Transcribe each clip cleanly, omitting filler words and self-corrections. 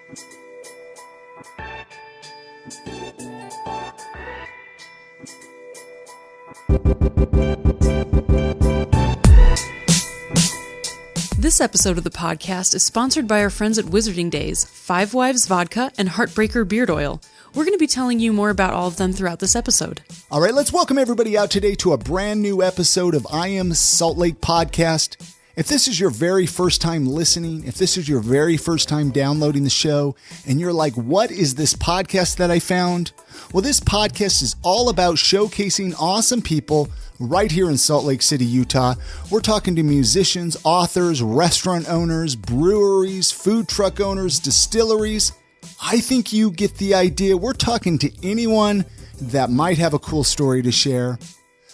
This episode of the podcast is sponsored by our friends at Wizarding Days, Five Wives Vodka, and Heartbreaker Beard Oil. We're going to be telling you more about all of them throughout this episode. All right, let's welcome everybody out today to a brand new episode of I Am Salt Lake Podcast. If this is your very first time listening, if this is your very first time downloading the show, and you're like, what is this podcast that I found? Well, this podcast is all about showcasing awesome people right here in Salt Lake City, Utah. We're talking to musicians, authors, restaurant owners, breweries, food truck owners, distilleries. I think you get the idea. We're talking to anyone that might have a cool story to share.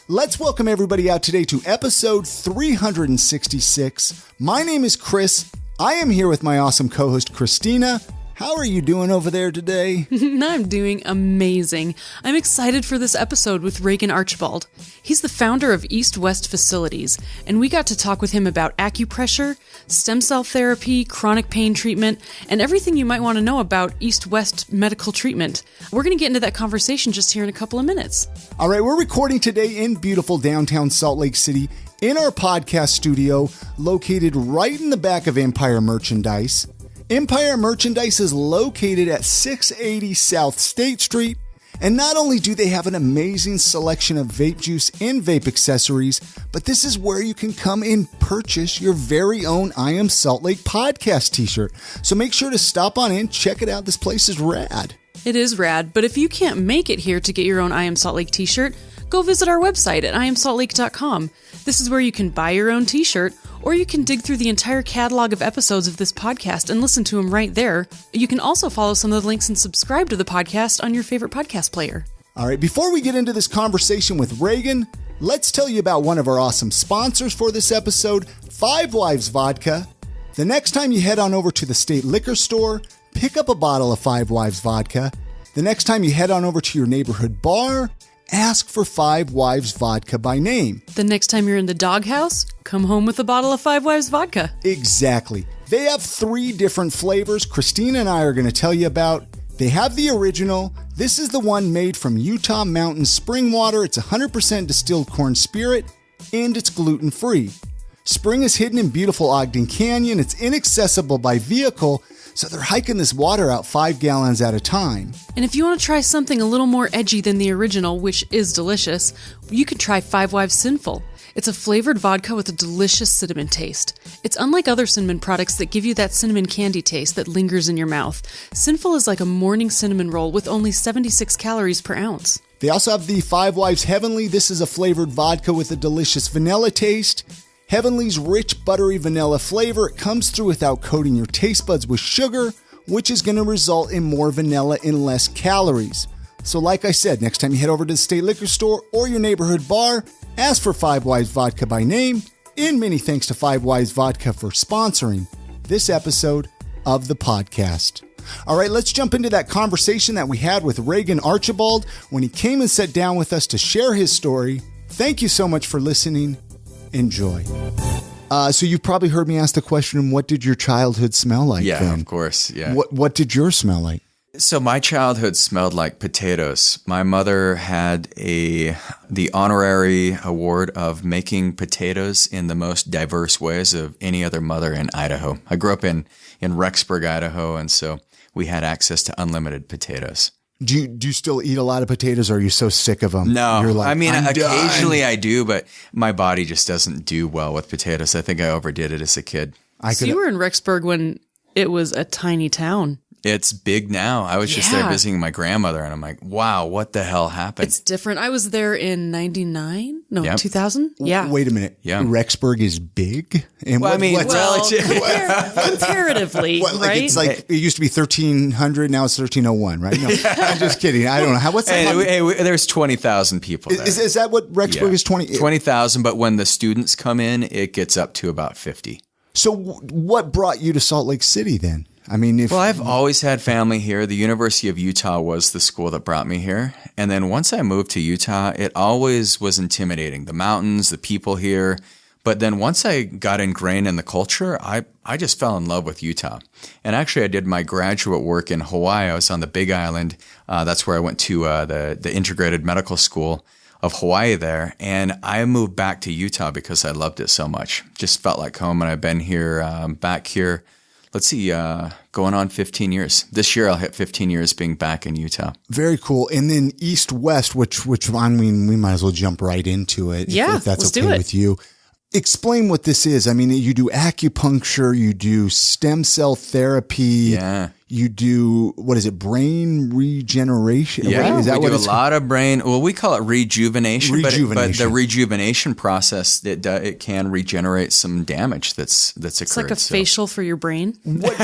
Let's welcome everybody out today to episode 366. My name is Chris. I am here with my awesome co-host, Christina. How are you doing over there today? I'm doing amazing. I'm excited for this episode with Regan Archibald. He's the founder of East West Facilities, and we got to talk with him about acupressure, stem cell therapy, chronic pain treatment, and everything you might want to know about East West medical treatment. We're going to get into that conversation just here in a couple of minutes. All right, we're recording today in beautiful downtown Salt Lake City in our podcast studio located right in the back of Empire Merchandise. Empire Merchandise is located at 680 South State Street, and not only do they have an amazing selection of vape juice and vape accessories, but this is where you can come and purchase your very own I Am Salt Lake podcast t-shirt. So make sure to stop on in, check it out. This place is rad. It is rad, but if you can't make it here to get your own I Am Salt Lake t-shirt, go visit our website at iamsaltlake.com. This is where you can buy your own t-shirt, or you can dig through the entire catalog of episodes of this podcast and listen to them right there. You can also follow some of the links and subscribe to the podcast on your favorite podcast player. All right, before we get into this conversation with Regan, let's tell you about one of our awesome sponsors for this episode, Five Wives Vodka. The next time you head on over to the state liquor store, pick up a bottle of Five Wives Vodka. The next time you head on over to your neighborhood bar, ask for Five Wives Vodka by name. The next time you're in the doghouse, come home with a bottle of Five Wives Vodka. Exactly. They have 3 different flavors Christina and I are going to tell you about. They have the original. This is the one made from Utah Mountain spring water. It's 100% distilled corn spirit, and it's gluten-free. Spring is hidden in beautiful Ogden Canyon. It's inaccessible by vehicle, so they're hiking this water out 5 gallons at a time. And if you want to try something a little more edgy than the original, which is delicious, you could try Five Wives Sinful. It's a flavored vodka with a delicious cinnamon taste. It's unlike other cinnamon products that give you that cinnamon candy taste that lingers in your mouth. Sinful is like a morning cinnamon roll with only 76 calories per ounce. They also have the Five Wives Heavenly. This is a flavored vodka with a delicious vanilla taste. Heavenly's rich, buttery vanilla flavor, it comes through without coating your taste buds with sugar, which is going to result in more vanilla and less calories. So like I said, next time you head over to the state liquor store or your neighborhood bar, ask for Five Wives Vodka by name, and many thanks to Five Wives Vodka for sponsoring this episode of the podcast. All right, let's jump into that conversation that we had with Regan Archibald when he came and sat down with us to share his story. Thank you so much for listening. Enjoy. So you've probably heard me ask the question, what did your childhood smell like? Yeah, then? Of course. Yeah. What did yours smell like? So my childhood smelled like potatoes. My mother had the honorary award of making potatoes in the most diverse ways of any other mother in Idaho. I grew up in Rexburg, Idaho, and so we had access to unlimited potatoes. Do you still eat a lot of potatoes, or are you so sick of them? No, You're like, I mean, occasionally done. I do, but my body just doesn't do well with potatoes. I think I overdid it as a kid. So you were in Rexburg when it was a tiny town. It's big now. I was just there visiting my grandmother, and I'm like, wow, what the hell happened? It's different. I was there in 99? No, Yep. 2000? Yeah. Wait a minute. Yeah. Rexburg is big? And comparatively, right? It's like, it used to be 1300, now it's 1301, right? No, I'm just kidding. I don't know. What's that? There's 20,000 people there. Is that what Rexburg is? 20,000, but when the students come in, it gets up to about 50. So what brought you to Salt Lake City then? I mean, I've always had family here. The University of Utah was the school that brought me here. And then once I moved to Utah, it always was intimidating. The mountains, the people here. But then once I got ingrained in the culture, I just fell in love with Utah. And actually, I did my graduate work in Hawaii. I was on the Big Island. That's where I went to the integrated medical school of Hawaii there. And I moved back to Utah because I loved it so much. Just felt like home. And I've been here, back here, let's see, going on 15 years. This year, I'll hit 15 years being back in Utah. Very cool. And then East-West, which I mean, we might as well jump right into it. Yeah, if that's let's okay do it. with you. Explain what this is. I mean, you do acupuncture, you do stem cell therapy. Yeah. You do, what is it, brain regeneration? Yeah, is that we what do a it's lot of brain. Well, we call it rejuvenation, but Rejuvenation. the rejuvenation process, it can regenerate some damage that's occurred. It's like a facial for your brain. What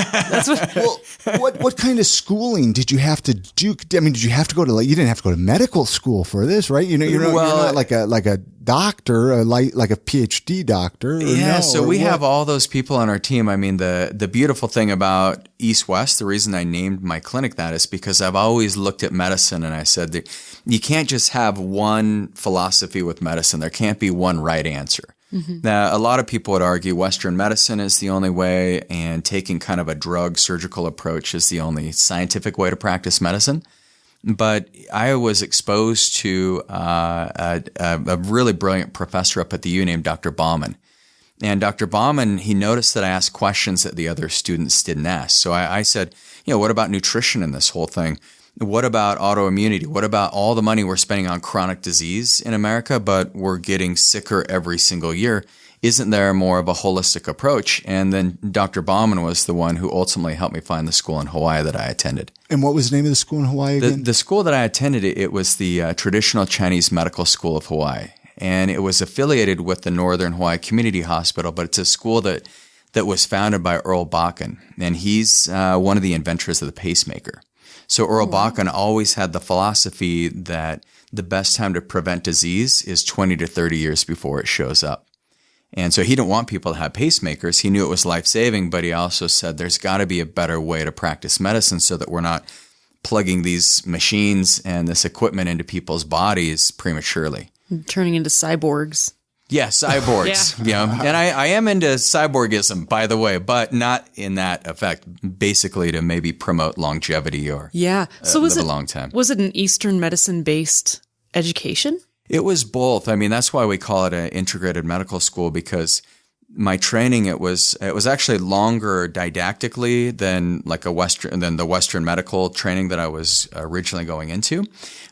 kind of schooling did you have to do? I mean, did you have to go to, you didn't have to go to medical school for this, right? You're not like a doctor, like a PhD doctor. Or yeah, no, so or we what? have all those people on our team. I mean, the beautiful thing about East-West, the reason I named my clinic that is because I've always looked at medicine and I said that you can't just have one philosophy with medicine. There can't be one right answer. Mm-hmm. Now, a lot of people would argue Western medicine is the only way and taking kind of a drug surgical approach is the only scientific way to practice medicine. But I was exposed to a really brilliant professor up at the U named Dr. Bauman. And Dr. Bauman, he noticed that I asked questions that the other students didn't ask. So I said, what about nutrition in this whole thing? What about autoimmunity? What about all the money we're spending on chronic disease in America, but we're getting sicker every single year? Isn't there more of a holistic approach? And then Dr. Bauman was the one who ultimately helped me find the school in Hawaii that I attended. And what was the name of the school in Hawaii again? The school that I attended, it was the Traditional Chinese Medical School of Hawaii. And it was affiliated with the Northern Hawaii Community Hospital, but it's a school that was founded by Earl Bakken. And he's one of the inventors of the pacemaker. So Earl Bakken always had the philosophy that the best time to prevent disease is 20 to 30 years before it shows up. And so he didn't want people to have pacemakers. He knew it was life-saving, but he also said there's got to be a better way to practice medicine so that we're not plugging these machines and this equipment into people's bodies prematurely. Turning into cyborgs. Yeah, cyborgs. And I am into cyborgism, by the way, but not in that effect. Basically, to maybe promote longevity or so live a long time. Was it an Eastern medicine-based education? It was both. I mean, that's why we call it an integrated medical school, because my training, it was actually longer didactically than the Western medical training that I was originally going into.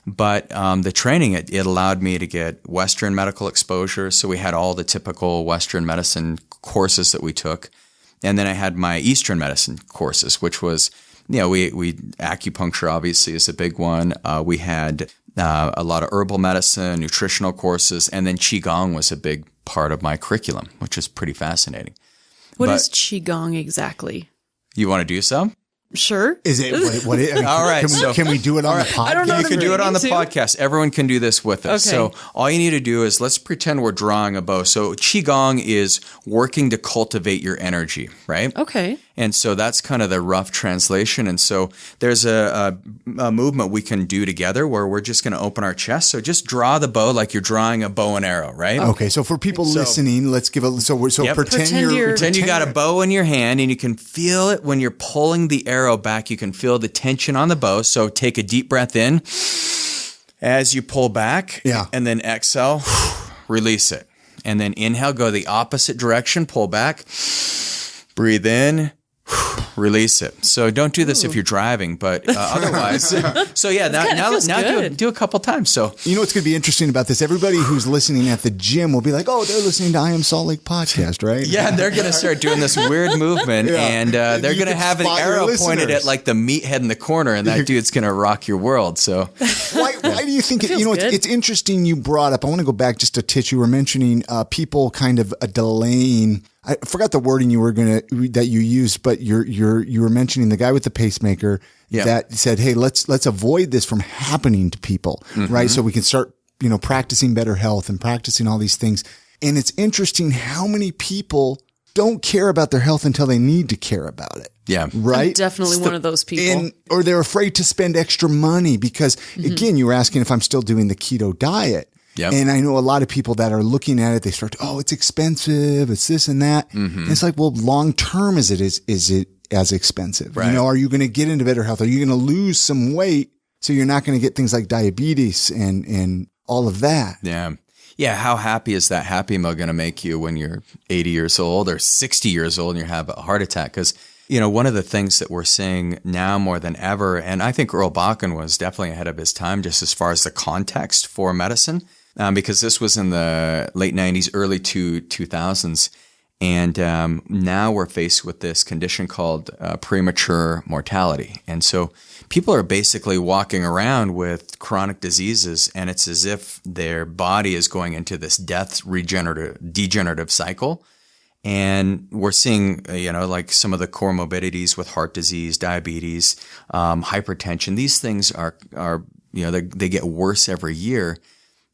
But the training, it allowed me to get Western medical exposure. So we had all the typical Western medicine courses that we took. And then I had my Eastern medicine courses, which was, we acupuncture obviously is a big one. We had a lot of herbal medicine, nutritional courses, and then Qigong was a big part of my curriculum, which is pretty fascinating. What is Qigong exactly? You want to do some? Sure. Is it what it, I mean, all right. Can we do it on the podcast? I don't know. You can do it on the podcast. Everyone can do this with us. Okay. So all you need to do is let's pretend we're drawing a bow. So Qigong is working to cultivate your energy, right? Okay. And so that's kind of the rough translation. And so there's a movement we can do together where we're just going to open our chest. So just draw the bow like you're drawing a bow and arrow, right? Okay. So for people listening, let's give Pretend you got a bow in your hand and you can feel it when you're pulling the arrow back. You can feel the tension on the bow. So take a deep breath in as you pull back. Yeah. And then exhale, release it. And then inhale, go the opposite direction, pull back, breathe in, release it. So don't do this if you're driving, but otherwise. So yeah, now do a couple times. So you know what's going to be interesting about this? Everybody who's listening at the gym will be like, "Oh, they're listening to I Am Salt Lake podcast, right?" Yeah, they're going to start doing this weird movement, and they're going to have an arrow pointed at like the meathead in the corner, and that dude's going to rock your world. So why do you think it? You know, it's interesting. You brought up. I want to go back just a titch. You were mentioning people kind of delaying. I forgot the wording that you used, but you were mentioning the guy with the pacemaker that said, "Hey, let's avoid this from happening to people, right? So we can start, practicing better health and practicing all these things." And it's interesting how many people don't care about their health until they need to care about it. Yeah. Right. I'm definitely one of those people. Or they're afraid to spend extra money because, again, you were asking if I'm still doing the keto diet. Yep. And I know a lot of people that are looking at it, they start, oh, it's expensive. It's this and that. Mm-hmm. And it's like, well, long term, is it as expensive? Right. You know, are you going to get into better health? Are you going to lose some weight so you're not going to get things like diabetes and all of that? Yeah. Yeah. How happy is that Happy Meal going to make you when you're 80 years old or 60 years old and you have a heart attack? Because, you know, one of the things that we're seeing now more than ever, and I think Earl Bakken was definitely ahead of his time just as far as the context for medicine, because this was in the late 90s, early 2000s. And now we're faced with this condition called premature mortality. And so people are basically walking around with chronic diseases, and it's as if their body is going into this degenerative cycle. And we're seeing, you know, like some of the comorbidities with heart disease, diabetes, hypertension. These things are you know, they get worse every year.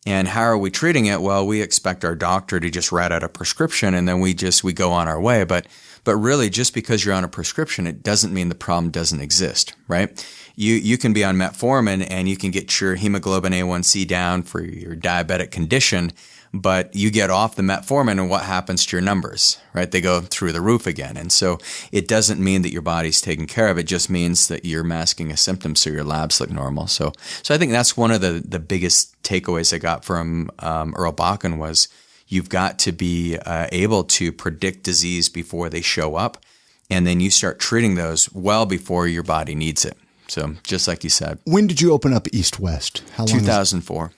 And how are we treating it? Well, we expect our doctor to just write out a prescription and then we go on our way. But really, just because you're on a prescription, it doesn't mean the problem doesn't exist, right? You can be on metformin and you can get your hemoglobin A1C down for your diabetic condition, but you get off the metformin and what happens to your numbers, right? They go through the roof again. And so it doesn't mean that your body's taken care of. It just means that you're masking a symptom so your labs look normal. So I think that's one of the biggest takeaways I got from Earl Bakken was you've got to be able to predict disease before they show up. And then you start treating those well before your body needs it. So just like you said. When did you open up East West? How long? 2004.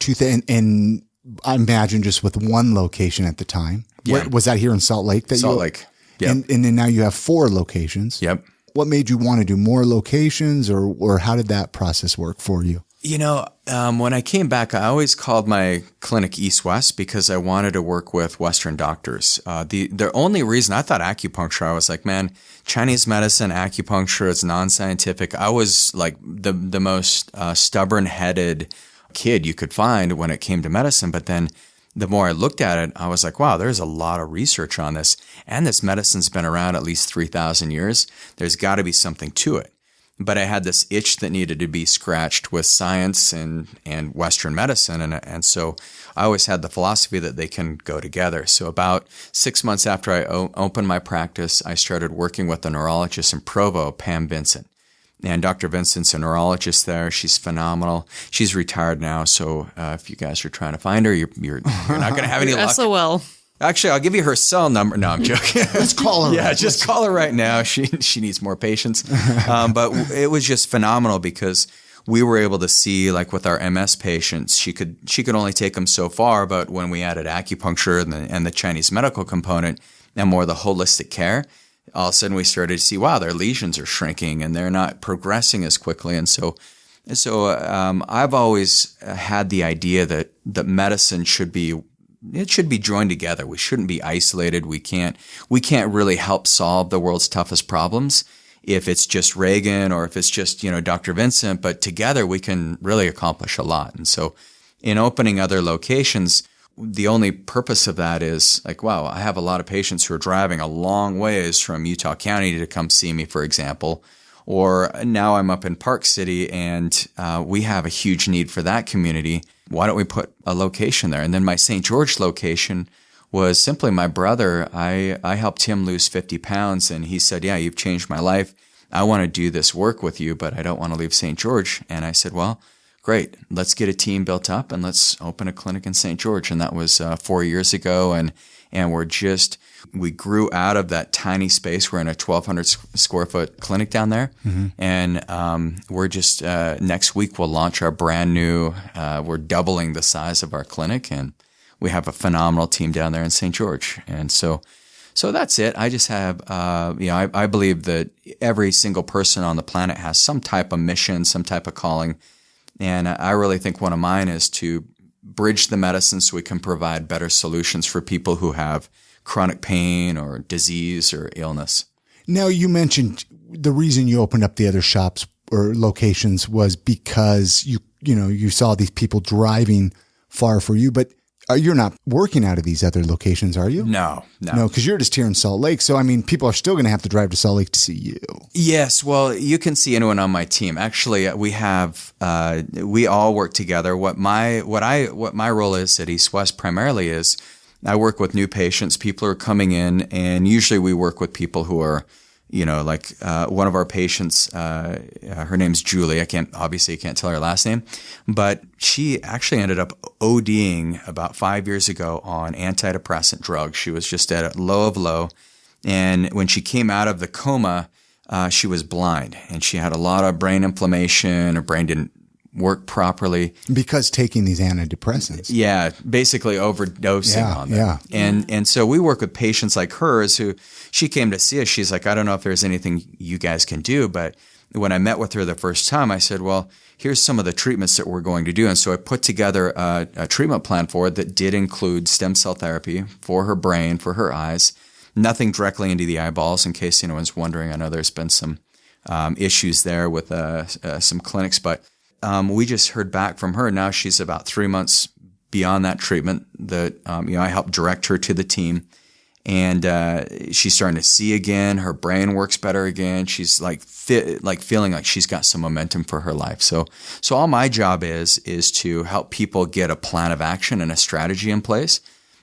And I imagine just with one location at the time. Yeah. Was that here in Salt Lake? Salt Lake. Yep. And then now you have 4 locations. Yep. What made you want to do more locations, or how did that process work for you? You know, when I came back, I always called my clinic East West because I wanted to work with Western doctors. The only reason I thought acupuncture, I was like, man, Chinese medicine, acupuncture, it's non-scientific. I was like the most stubborn-headed kid you could find when it came to medicine. But then the more I looked at it, I was like, wow, there's a lot of research on this. And this medicine's been around at least 3,000 years. There's got to be something to it. But I had this itch that needed to be scratched with science and Western medicine. And so I always had the philosophy that they can go together. So about 6 months after I opened my practice, I started working with a neurologist in Provo, Pam Vincent. And Dr. Vincent's a neurologist there. She's phenomenal. She's retired now. So if you guys are trying to find her, you're not going to have any luck. SOL. Actually, I'll give you her cell number. No, I'm joking. Let's call her. Yeah, just call her right now. She needs more patience. But it was just phenomenal because we were able to see, like with our MS patients, she could only take them so far. But when we added acupuncture and the Chinese medical component and more the holistic care, all of a sudden we started to see, wow, their lesions are shrinking and they're not progressing as quickly. And so I've always had the idea that medicine should be joined together. We shouldn't be isolated. We can't really help solve the world's toughest problems if it's just Regan or if it's just, Dr. Vincent, but together we can really accomplish a lot. And so in opening other locations, the only purpose of that is like, wow, I have a lot of patients who are driving a long ways from Utah County to come see me, for example. Or now I'm up in Park City and we have a huge need for that community. Why don't we put a location there? And then my St. George location was simply my brother. I helped him lose 50 pounds and he said, yeah, you've changed my life. I want to do this work with you, but I don't want to leave St. George. And I said, well, great. Let's get a team built up and let's open a clinic in St. George. And that was 4 years ago. And we grew out of that tiny space. We're in a 1,200 square foot clinic down there. Mm-hmm. And we're just, next week we'll launch our brand new, we're doubling the size of our clinic. And we have a phenomenal team down there in St. George. And so that's it. I just have, I believe that every single person on the planet has some type of mission, some type of calling. And I really think one of mine is to bridge the medicine so we can provide better solutions for people who have chronic pain or disease or illness. Now, you mentioned the reason you opened up the other shops or locations was because you saw these people driving far for you. But You're not working out of these other locations, are you? No. No, because you're just here in Salt Lake. So, I mean, people are still going to have to drive to Salt Lake to see you. Yes. Well, you can see anyone on my team. Actually, we all work together. What my role is at East West primarily is I work with new patients. People are coming in, and usually we work with people who are, one of our patients, her name's Julie. I can't tell her last name, but she actually ended up ODing about 5 years ago on antidepressant drugs. She was just at a low of low. And when she came out of the coma, she was blind, and she had a lot of brain inflammation. Her brain didn't work properly. Because taking these antidepressants. Yeah, basically overdosing on them. Yeah. And so we work with patients like hers who she came to see us. She's like, I don't know if there's anything you guys can do. But when I met with her the first time, I said, well, here's some of the treatments that we're going to do. And so I put together a treatment plan for her that did include stem cell therapy for her brain, for her eyes, nothing directly into the eyeballs, in case anyone's wondering. I know there's been some issues there with some clinics, but we just heard back from her. Now she's about 3 months beyond that treatment that, I helped direct her to the team, and she's starting to see again. Her brain works better again. She's feeling like she's got some momentum for her life. So all my job is to help people get a plan of action and a strategy in place.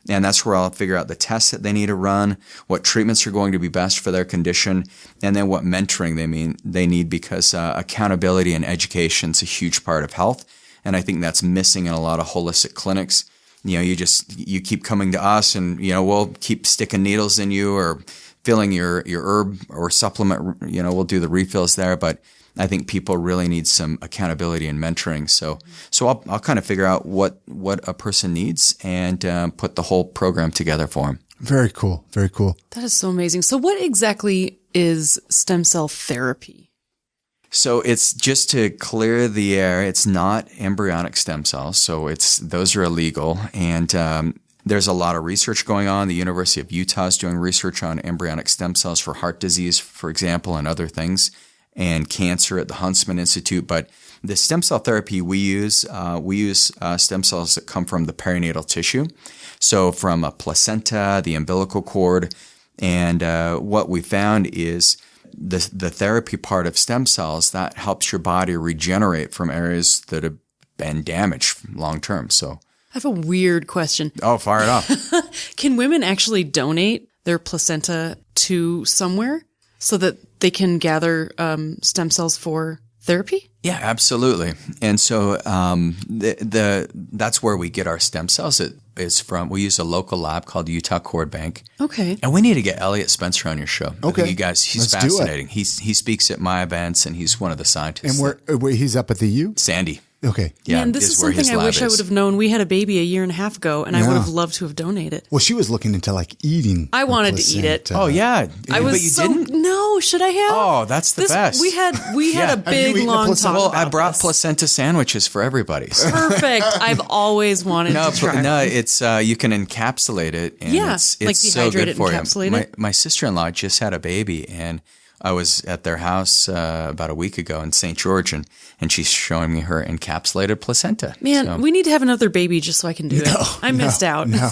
And that's where I'll figure out the tests that they need to run, what treatments are going to be best for their condition, and then what mentoring they need, because accountability and education is a huge part of health. And I think that's missing in a lot of holistic clinics. You keep coming to us, and we'll keep sticking needles in you or filling your herb or supplement. We'll do the refills there, but I think people really need some accountability and mentoring. So I'll kind of figure out what a person needs and put the whole program together for them. Very cool. Very cool. That is so amazing. So what exactly is stem cell therapy? So it's just to clear the air. It's not embryonic stem cells. So those are illegal. And there's a lot of research going on. The University of Utah is doing research on embryonic stem cells for heart disease, for example, and other things, and cancer at the Huntsman Institute. But the stem cell therapy we use stem cells that come from the perinatal tissue. So from a placenta, the umbilical cord. And what we found is the therapy part of stem cells, that helps your body regenerate from areas that have been damaged long term. So I have a weird question. Oh, fire it off. Can women actually donate their placenta to somewhere so that they can gather stem cells for therapy? Yeah, absolutely. And so that's where we get our stem cells. It's from, we use a local lab called Utah Cord Bank. Okay. And we need to get Elliot Spencer on your show. Okay. You guys, he's Let's fascinating. He speaks at my events, and he's one of the scientists. And where he's up at the U? Sandy. Okay. Yeah, Man, this is something I wish I would have known. We had a baby a year and a half ago, and I would have loved to have donated. Well, she was looking into eating. I wanted to eat it. Oh, yeah. But you didn't? No, should I have? Oh, that's the best. We had a big, long talk Well, about I brought this. placenta sandwiches for everybody. So. Perfect. I've always wanted to try. No, it's you can encapsulate it, and it's like so dehydrate good it, for encapsulate you. it? My sister-in-law just had a baby, and I was at their house about a week ago in St. George, and she's showing me her encapsulated placenta. Man, we need to have another baby just so I can do it. I missed out. No.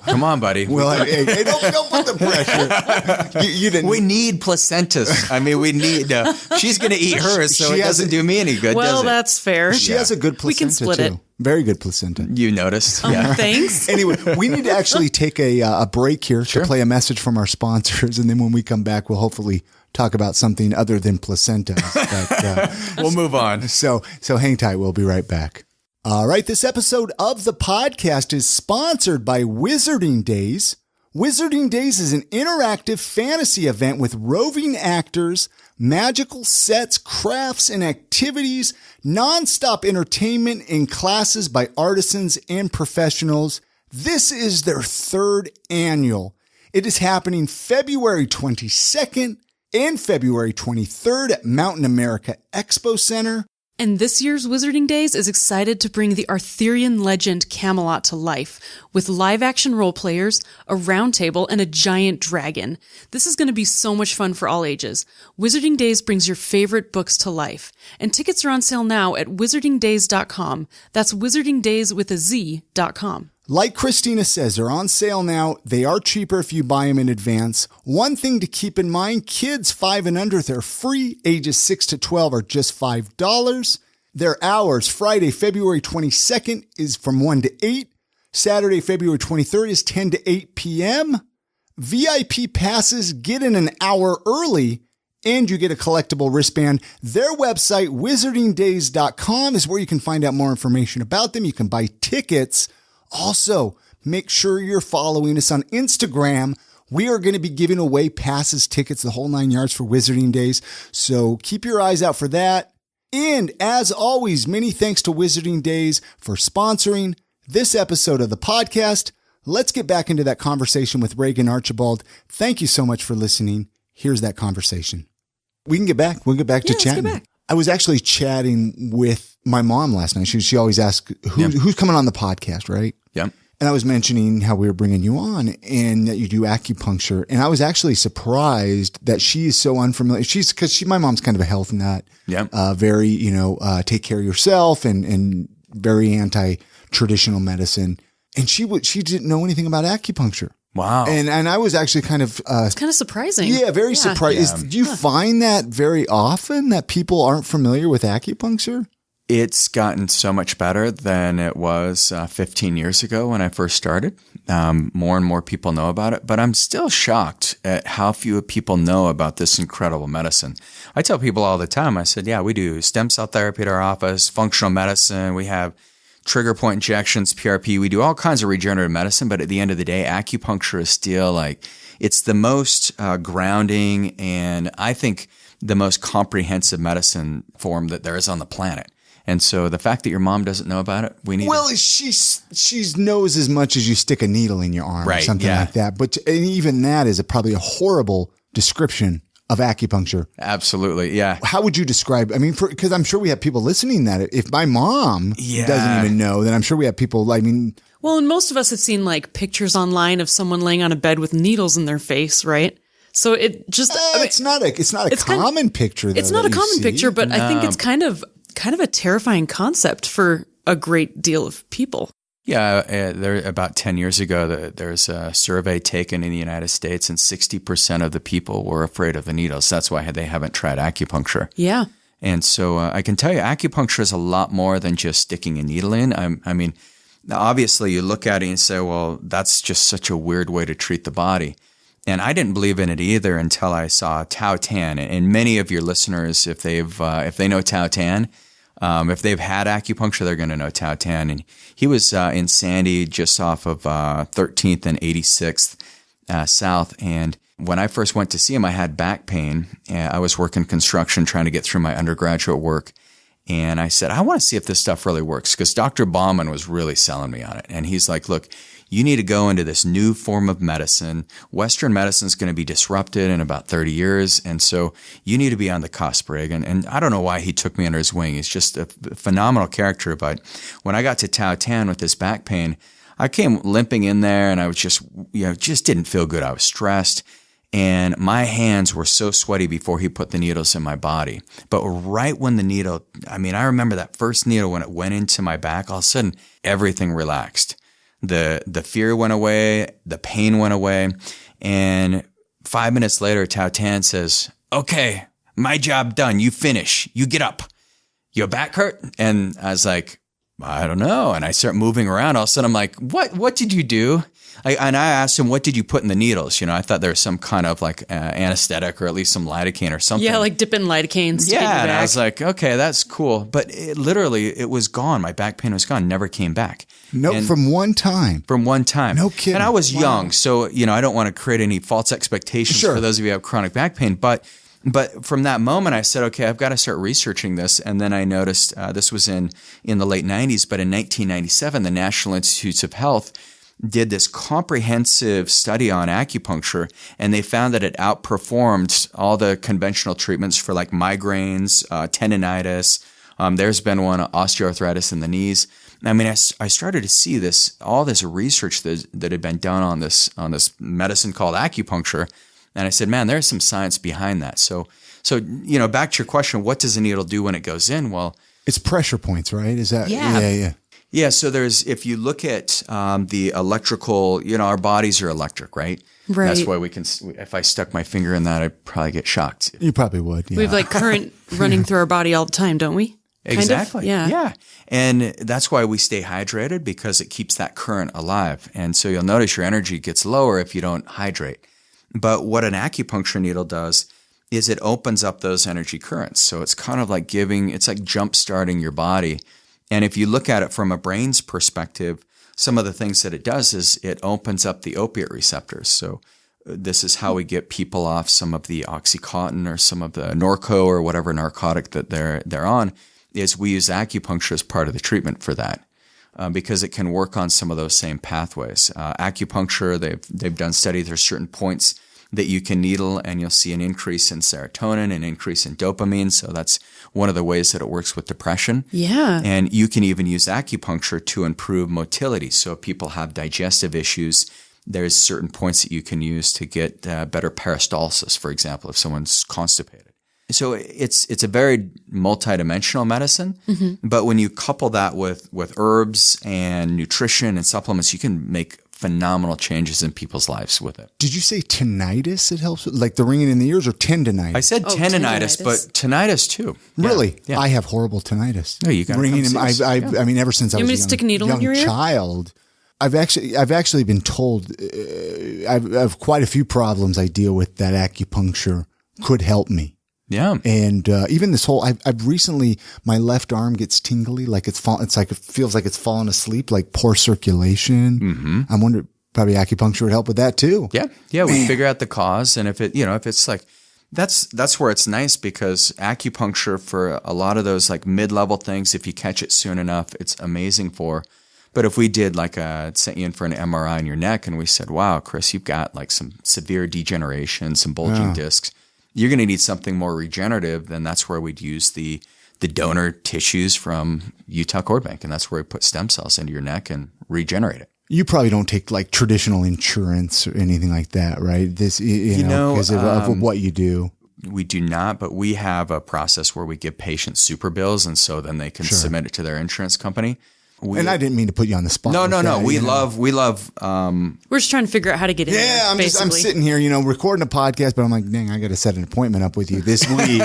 Come on, buddy. Well, hey, don't put the pressure. You didn't. We need placentas. I mean, we need. She's going to eat hers, so it doesn't do me any good, Well, does it? that's fair. She has a good placenta, We can split too. it. Very good placenta. You noticed? Yeah. Thanks. Anyway, we need to actually take a break here to play a message from our sponsors, and then when we come back, we'll hopefully talk about something other than placentas. But, We'll move on. So hang tight. We'll be right back. All right. This episode of the podcast is sponsored by Wizarding Days. Wizarding Days is an interactive fantasy event with roving actors, magical sets, crafts, and activities, nonstop entertainment in classes by artisans and professionals. This is their third annual. It is happening February 22nd and February 23rd at Mountain America Expo Center. And this year's Wizarding Days is excited to bring the Arthurian legend Camelot to life with live-action role players, a round table, and a giant dragon. This is going to be so much fun for all ages. Wizarding Days brings your favorite books to life. And tickets are on sale now at wizardingdays.com. That's wizardingdays with a Z.com. Like Christina says, they're on sale now. They are cheaper if you buy them in advance. One thing to keep in mind, kids 5 and under, they're free. Ages 6 to 12 are just $5. Their hours, Friday, February 22nd is from 1 to 8. Saturday, February 23rd is 10 to 8 p.m. VIP passes get in an hour early, and you get a collectible wristband. Their website, wizardingdays.com, is where you can find out more information about them. You can buy tickets. Also, make sure you're following us on Instagram. We are going to be giving away passes, tickets, the whole 9 yards for Wizarding Days. So keep your eyes out for that. And as always, many thanks to Wizarding Days for sponsoring this episode of the podcast. Let's get back into that conversation with Regan Archibald. Thank you so much for listening. Here's that conversation. We can get back. We'll get back to chatting. Let's get back. I was actually chatting with my mom last night. She always asks, who's coming on the podcast, right? Yeah. And I was mentioning how we were bringing you on and that you do acupuncture. And I was actually surprised that she is so unfamiliar. Because my mom's kind of a health nut. Yeah. Very, take care of yourself and very anti-traditional medicine. And she didn't know anything about acupuncture. Wow. And I was actually kind of it's kind of surprising. Yeah, very surprised. Yeah. Do you find that very often that people aren't familiar with acupuncture? It's gotten so much better than it was 15 years ago when I first started. More and more people know about it, but I'm still shocked at how few people know about this incredible medicine. I tell people all the time, I said, we do stem cell therapy at our office, functional medicine, we have trigger point injections, PRP, we do all kinds of regenerative medicine, but at the end of the day, acupuncture is still it's the most grounding and I think the most comprehensive medicine form that there is on the planet. And so the fact that your mom doesn't know about it, we need. Well, she knows as much as you stick a needle in your arm or something like that. But and even that is probably a horrible description of acupuncture. Absolutely, yeah. How would you describe? I mean, because I'm sure we have people listening that if my mom doesn't even know, then I'm sure we have people. Well, and most of us have seen pictures online of someone laying on a bed with needles in their face, right? So it just it's not a common picture. Though, it's not a common picture, but I think it's kind of a terrifying concept for a great deal of people. Yeah, about 10 years ago, there's a survey taken in the United States, and 60% of the people were afraid of the needles. That's why they haven't tried acupuncture. Yeah. And so I can tell you, acupuncture is a lot more than just sticking a needle in. I mean, obviously you look at it and say, well, that's just such a weird way to treat the body. And I didn't believe in it either until I saw Tao Tan. And many of your listeners, if they know Tao Tan, if they've had acupuncture, they're going to know Tao Tan. And he was in Sandy, just off of 13th and 86th South. And when I first went to see him, I had back pain. I was working construction, trying to get through my undergraduate work. And I said, I want to see if this stuff really works, because Dr. Bauman was really selling me on it. And he's like, look, you need to go into this new form of medicine. Western medicine is going to be disrupted in about 30 years. And so you need to be on the cusp, Regan. And I don't know why he took me under his wing. He's just a phenomenal character. But when I got to Tao Tan with this back pain, I came limping in there and I was just didn't feel good. I was stressed. And my hands were so sweaty before he put the needles in my body. But right when the needle, I remember that first needle when it went into my back, all of a sudden everything relaxed. The fear went away, the pain went away, and 5 minutes later, Tao Tan says, okay, my job done. You finish. You get up. Your back hurt? And I was like, I don't know. And I start moving around. All of a sudden, I'm like, what did you do? And I asked him, what did you put in the needles? I thought there was some kind of anesthetic or at least some lidocaine or something. Yeah, dip in lidocaines. To get your and back. I was like, okay, that's cool. But it was gone. My back pain was gone. Never came back. No, from one time. From one time. No kidding. And I was young, so I don't want to create any false expectations for those of you who have chronic back pain. But from that moment, I said, okay, I've got to start researching this. And then I noticed this was in the late 90s, but in 1997, the National Institutes of Health did this comprehensive study on acupuncture, and they found that it outperformed all the conventional treatments for migraines, tendinitis. There's been one, osteoarthritis in the knees. I started to see all this research that had been done on this medicine called acupuncture. And I said, man, there's some science behind that. So back to your question, what does a needle do when it goes in? Well, it's pressure points, right? Is that? Yeah. Yeah, so if you look at the electrical, our bodies are electric, right? Right. That's why if I stuck my finger in that, I'd probably get shocked. You probably would. Yeah. We have like current running through our body all the time, don't we? Exactly. Kind of? Yeah. And that's why we stay hydrated, because it keeps that current alive. And so you'll notice your energy gets lower if you don't hydrate. But what an acupuncture needle does is it opens up those energy currents. So it's kind of like it's like jump starting your body. And if you look at it from a brain's perspective, some of the things that it does is it opens up the opiate receptors. So this is how we get people off some of the Oxycontin or some of the Norco or whatever narcotic that they're on, is we use acupuncture as part of the treatment for that. Because it can work on some of those same pathways. Acupuncture, they've done studies. There's certain points that you can needle, and you'll see an increase in serotonin, an increase in dopamine. So that's one of the ways that it works with depression. Yeah. And you can even use acupuncture to improve motility. So if people have digestive issues, there's certain points that you can use to get better peristalsis, for example, if someone's constipated. So it's a very multidimensional medicine, but when you couple that with herbs and nutrition and supplements, you can make phenomenal changes in people's lives with it. Did you say tinnitus it helps with? Like the ringing in the ears, or tendinitis? I said tendinitis, but tinnitus too. Really? Yeah. I have horrible tinnitus. No, you got ringing in. I mean, ever since I was You want me a to stick a needle in young your ear? child, I've actually been told I have quite a few problems I deal with that acupuncture could help me. Yeah. And even this whole, I've recently, my left arm gets tingly, like it feels like it's fallen asleep, like poor circulation. Mm-hmm. I'm wondering, probably acupuncture would help with that too. Yeah. Yeah. We figure out the cause. And if it's like, that's where it's nice, because acupuncture for a lot of those like mid-level things, if you catch it soon enough, it's amazing for. But if we did sent you in for an MRI in your neck and we said, wow, Chris, you've got like some severe degeneration, some bulging discs, you're going to need something more regenerative, then that's where we'd use the donor tissues from Utah Cord Bank. And that's where we put stem cells into your neck and regenerate it. You probably don't take like traditional insurance or anything like that, right? This, you know, because of what you do. We do not, but we have a process where we give patients super bills, and so then they can submit it to their insurance company. And I didn't mean to put you on the spot. No. We love. We're just trying to figure out how to get in. Yeah, there, I'm sitting here, recording a podcast, but I'm like, dang, I got to set an appointment up with you this week.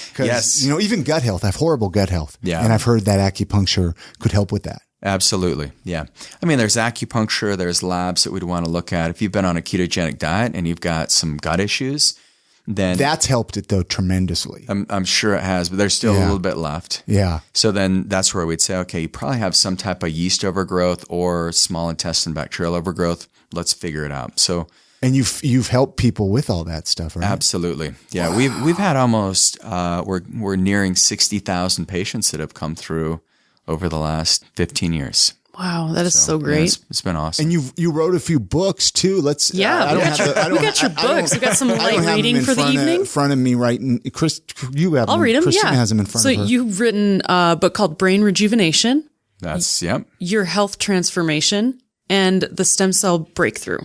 Because, even gut health, I have horrible gut health. Yeah. And I've heard that acupuncture could help with that. Absolutely. Yeah. I mean, there's acupuncture, there's labs that we'd want to look at. If you've been on a ketogenic diet and you've got some gut issues, then that's helped it though tremendously. I'm sure it has, but there's still a little bit left. Yeah. So then that's where we'd say, okay, you probably have some type of yeast overgrowth or small intestine bacterial overgrowth. Let's figure it out. So, and you've helped people with all that stuff, right? Absolutely. Yeah. Wow. We've had almost, we're nearing 60,000 patients that have come through over the last 15 years. Wow, that is so great. Yeah, it's been awesome. And you wrote a few books too. We got your books. We got some light reading for the evening. In front of me, right? Chris, you have them. I'll read them. Christina has them in front of her. So you've written a book called Brain Rejuvenation. Yep. Your Health Transformation and the Stem Cell Breakthrough.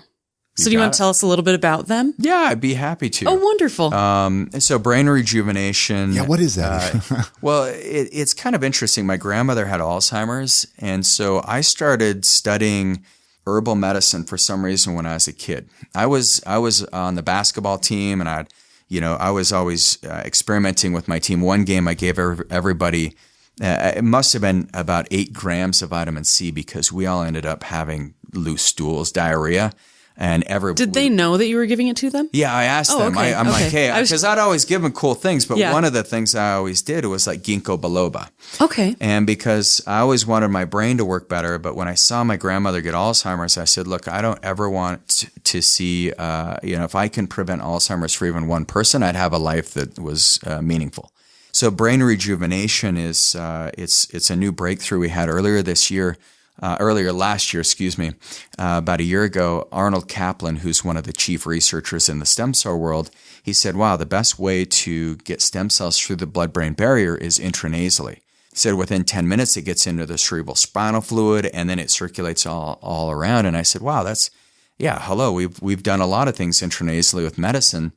So do you want to tell us a little bit about them? Yeah, I'd be happy to. Oh, wonderful. So brain rejuvenation. Yeah, what is that? Well, it's kind of interesting. My grandmother had Alzheimer's, and so I started studying herbal medicine for some reason when I was a kid. I was on the basketball team, and I was always experimenting with my team. One game I gave everybody, it must have been about 8 grams of vitamin C, because we all ended up having loose stools, diarrhea. And did they know that you were giving it to them? Yeah, I asked them. Okay, I'm like, hey, because I'd always give them cool things, but one of the things I always did was like ginkgo biloba. Okay. And because I always wanted my brain to work better, but when I saw my grandmother get Alzheimer's, I said, look, I don't ever want to see, if I can prevent Alzheimer's for even one person, I'd have a life that was meaningful. So brain rejuvenation is it's a new breakthrough we had earlier last year, about a year ago. Arnold Kaplan, who's one of the chief researchers in the stem cell world, he said, wow, the best way to get stem cells through the blood-brain barrier is intranasally. He said within 10 minutes, it gets into the cerebral spinal fluid, and then it circulates all around. And I said, wow, we've done a lot of things intranasally with medicine.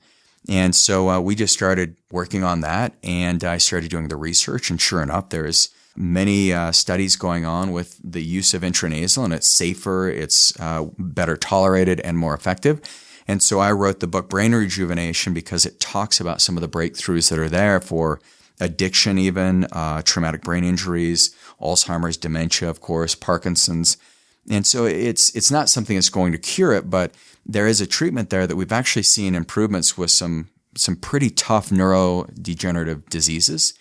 And so we just started working on that, and I started doing the research, and sure enough, there's many studies going on with the use of intranasal, and it's safer, it's better tolerated, and more effective. And so I wrote the book Brain Rejuvenation because it talks about some of the breakthroughs that are there for addiction even, traumatic brain injuries, Alzheimer's, dementia, of course, Parkinson's. And so it's not something that's going to cure it, but there is a treatment there that we've actually seen improvements with some pretty tough neurodegenerative diseases.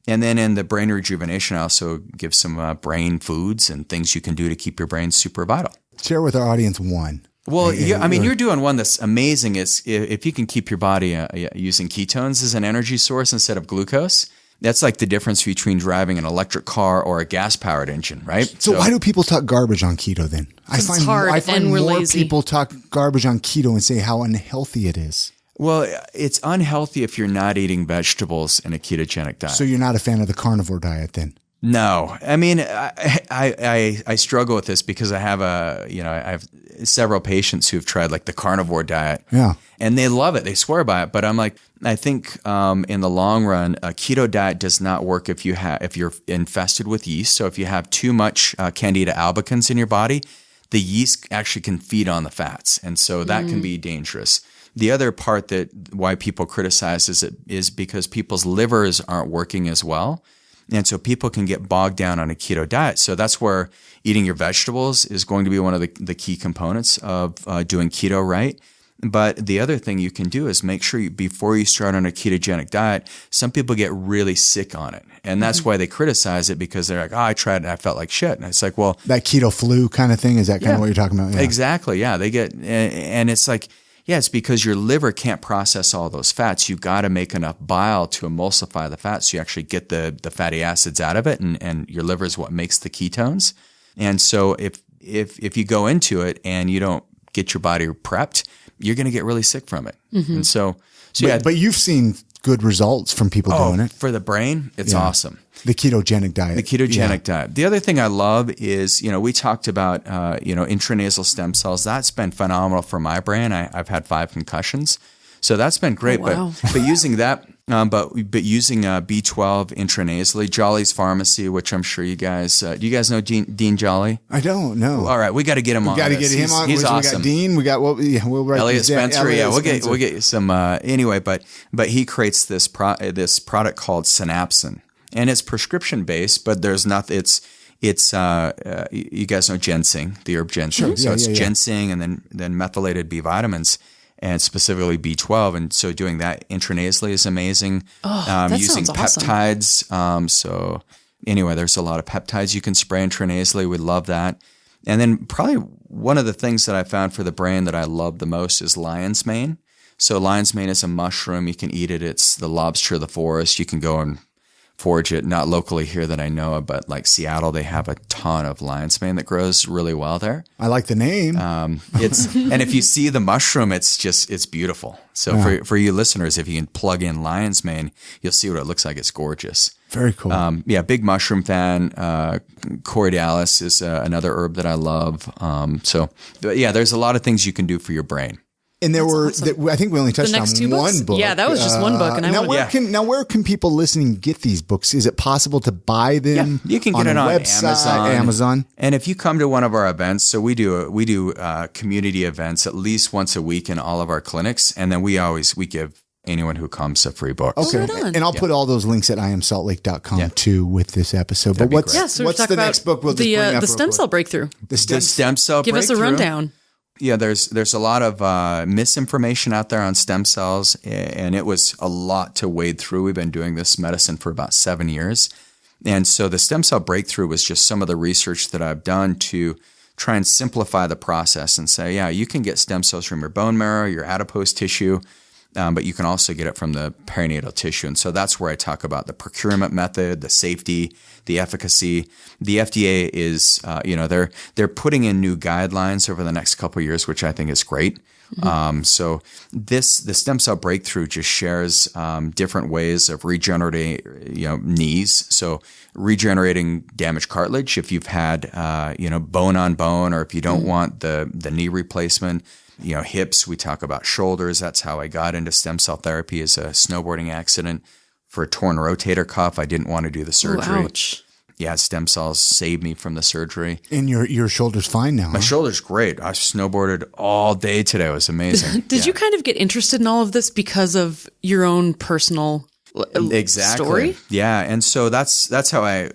And then in the Brain Rejuvenation, I also give some brain foods and things you can do to keep your brain super vital. Share with our audience one. Well, you're doing one that's amazing. Is if you can keep your body using ketones as an energy source instead of glucose, that's like the difference between driving an electric car or a gas-powered engine, right? So why do people talk garbage on keto then? I find more lazy. People talk garbage on keto and say how unhealthy it is. Well, it's unhealthy if you're not eating vegetables in a ketogenic diet. So you're not a fan of the carnivore diet then? No, I mean, I struggle with this because I have several patients who have tried like the carnivore diet, and they love it. They swear by it, but I'm like, I think in the long run, a keto diet does not work if you're infested with yeast. So if you have too much Candida albicans in your body, the yeast actually can feed on the fats, and so that can be dangerous. The other part that why people criticize is because people's livers aren't working as well. And so people can get bogged down on a keto diet. So that's where eating your vegetables is going to be one of the key components of doing keto right. But the other thing you can do is make sure before you start on a ketogenic diet, some people get really sick on it. And that's why they criticize it, because they're like, oh, I tried it and I felt like shit. And it's like, well, that keto flu kind of thing, is that kind of what you're talking about? Yeah. Exactly. Yeah. They get, and it's like, yeah, it's because your liver can't process all those fats. You've got to make enough bile to emulsify the fat so you actually get the fatty acids out of it, and your liver is what makes the ketones. And so if you go into it and you don't get your body prepped, you're going to get really sick from it. And so but you've seen good results from people doing it. For the brain, it's awesome. The ketogenic diet. The ketogenic diet. The other thing I love is, we talked about, intranasal stem cells. That's been phenomenal for my brain. I've had 5 concussions. So that's been great. Oh, wow. But using that, but using B12 intranasally, Jolly's Pharmacy, which I'm sure you guys, do you guys know Dean Jolly? I don't know. All right. We got to get him on. We got to get him on. He's awesome. We got Dean. We got, we'll write Elliot Spencer. We'll Spencer. get some, anyway, but he creates this product called synapsein. And it's prescription based, but there's not. It's you guys know ginseng, the herb ginseng. So it's ginseng and then methylated B vitamins, and specifically B12. And so doing that intranasally is amazing. That using sounds awesome. peptides. So anyway, there's a lot of peptides you can spray intranasally. We love that. And then probably one of the things that I found for the brain that I love the most is lion's mane. So lion's mane is a mushroom. You can eat it. It's the lobster of the forest. You can go and forage it, not locally here that I know of, but like Seattle, they have a ton of lion's mane that grows really well there. I like the name. And if you see the mushroom, it's beautiful. So for you listeners, if you can plug in lion's mane, you'll see what it looks like. It's gorgeous. Very cool. Big mushroom fan. Corydalis is another herb that I love. There's a lot of things you can do for your brain. And there were, awesome. I think we only touched on one book. Yeah, that was just one book. And where can people listening get these books? Is it possible to buy them? Yeah, you can get it on website, Amazon. And if you come to one of our events, so we do community events at least once a week in all of our clinics, and then we give anyone who comes a free book. Okay, right on. And I'll put all those links at iamsaltlake.com too with this episode. That'd but what's the next book? We'll just bring up the stem cell breakthrough. The stem cell Give breakthrough. us a rundown. Yeah, there's a lot of misinformation out there on stem cells, and it was a lot to wade through. We've been doing this medicine for about 7 years. And so the stem cell breakthrough was just some of the research that I've done to try and simplify the process and say, yeah, you can get stem cells from your bone marrow, your adipose tissue, but you can also get it from the perinatal tissue. And so that's where I talk about the procurement method, the safety, the efficacy. The FDA is, they're putting in new guidelines over the next couple of years, which I think is great. So the stem cell breakthrough just shares different ways of regenerating, knees. So regenerating damaged cartilage if you've had, bone on bone, or if you don't want the knee replacement. hips. We talk about shoulders. That's how I got into stem cell therapy, is a snowboarding accident for a torn rotator cuff. I didn't want to do the surgery. Ooh, ouch. Yeah, stem cells saved me from the surgery. And your shoulder's fine now. My shoulder's great. I snowboarded all day today. It was amazing. Did you kind of get interested in all of this because of your own personal story? Yeah. And so that's how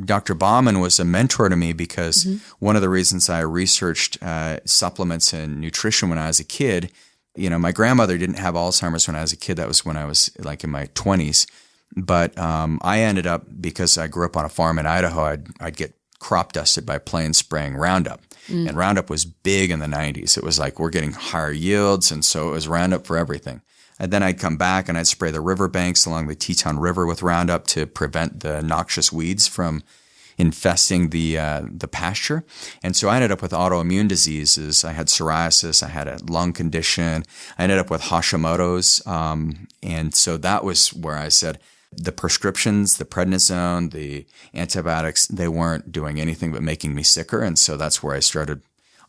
Dr. Bauman was a mentor to me, because one of the reasons I researched supplements and nutrition when I was a kid, my grandmother didn't have Alzheimer's when I was a kid. That was when I was like in my 20s. But I ended up, because I grew up on a farm in Idaho, I'd get crop dusted by planes spraying Roundup. And Roundup was big in the 90s. It was like, we're getting higher yields. And so it was Roundup for everything. And then I'd come back and I'd spray the riverbanks along the Teton River with Roundup to prevent the noxious weeds from infesting the pasture. And so I ended up with autoimmune diseases. I had psoriasis. I had a lung condition. I ended up with Hashimoto's. And so that was where I said, the prescriptions, the prednisone, the antibiotics, they weren't doing anything but making me sicker. And so that's where I started,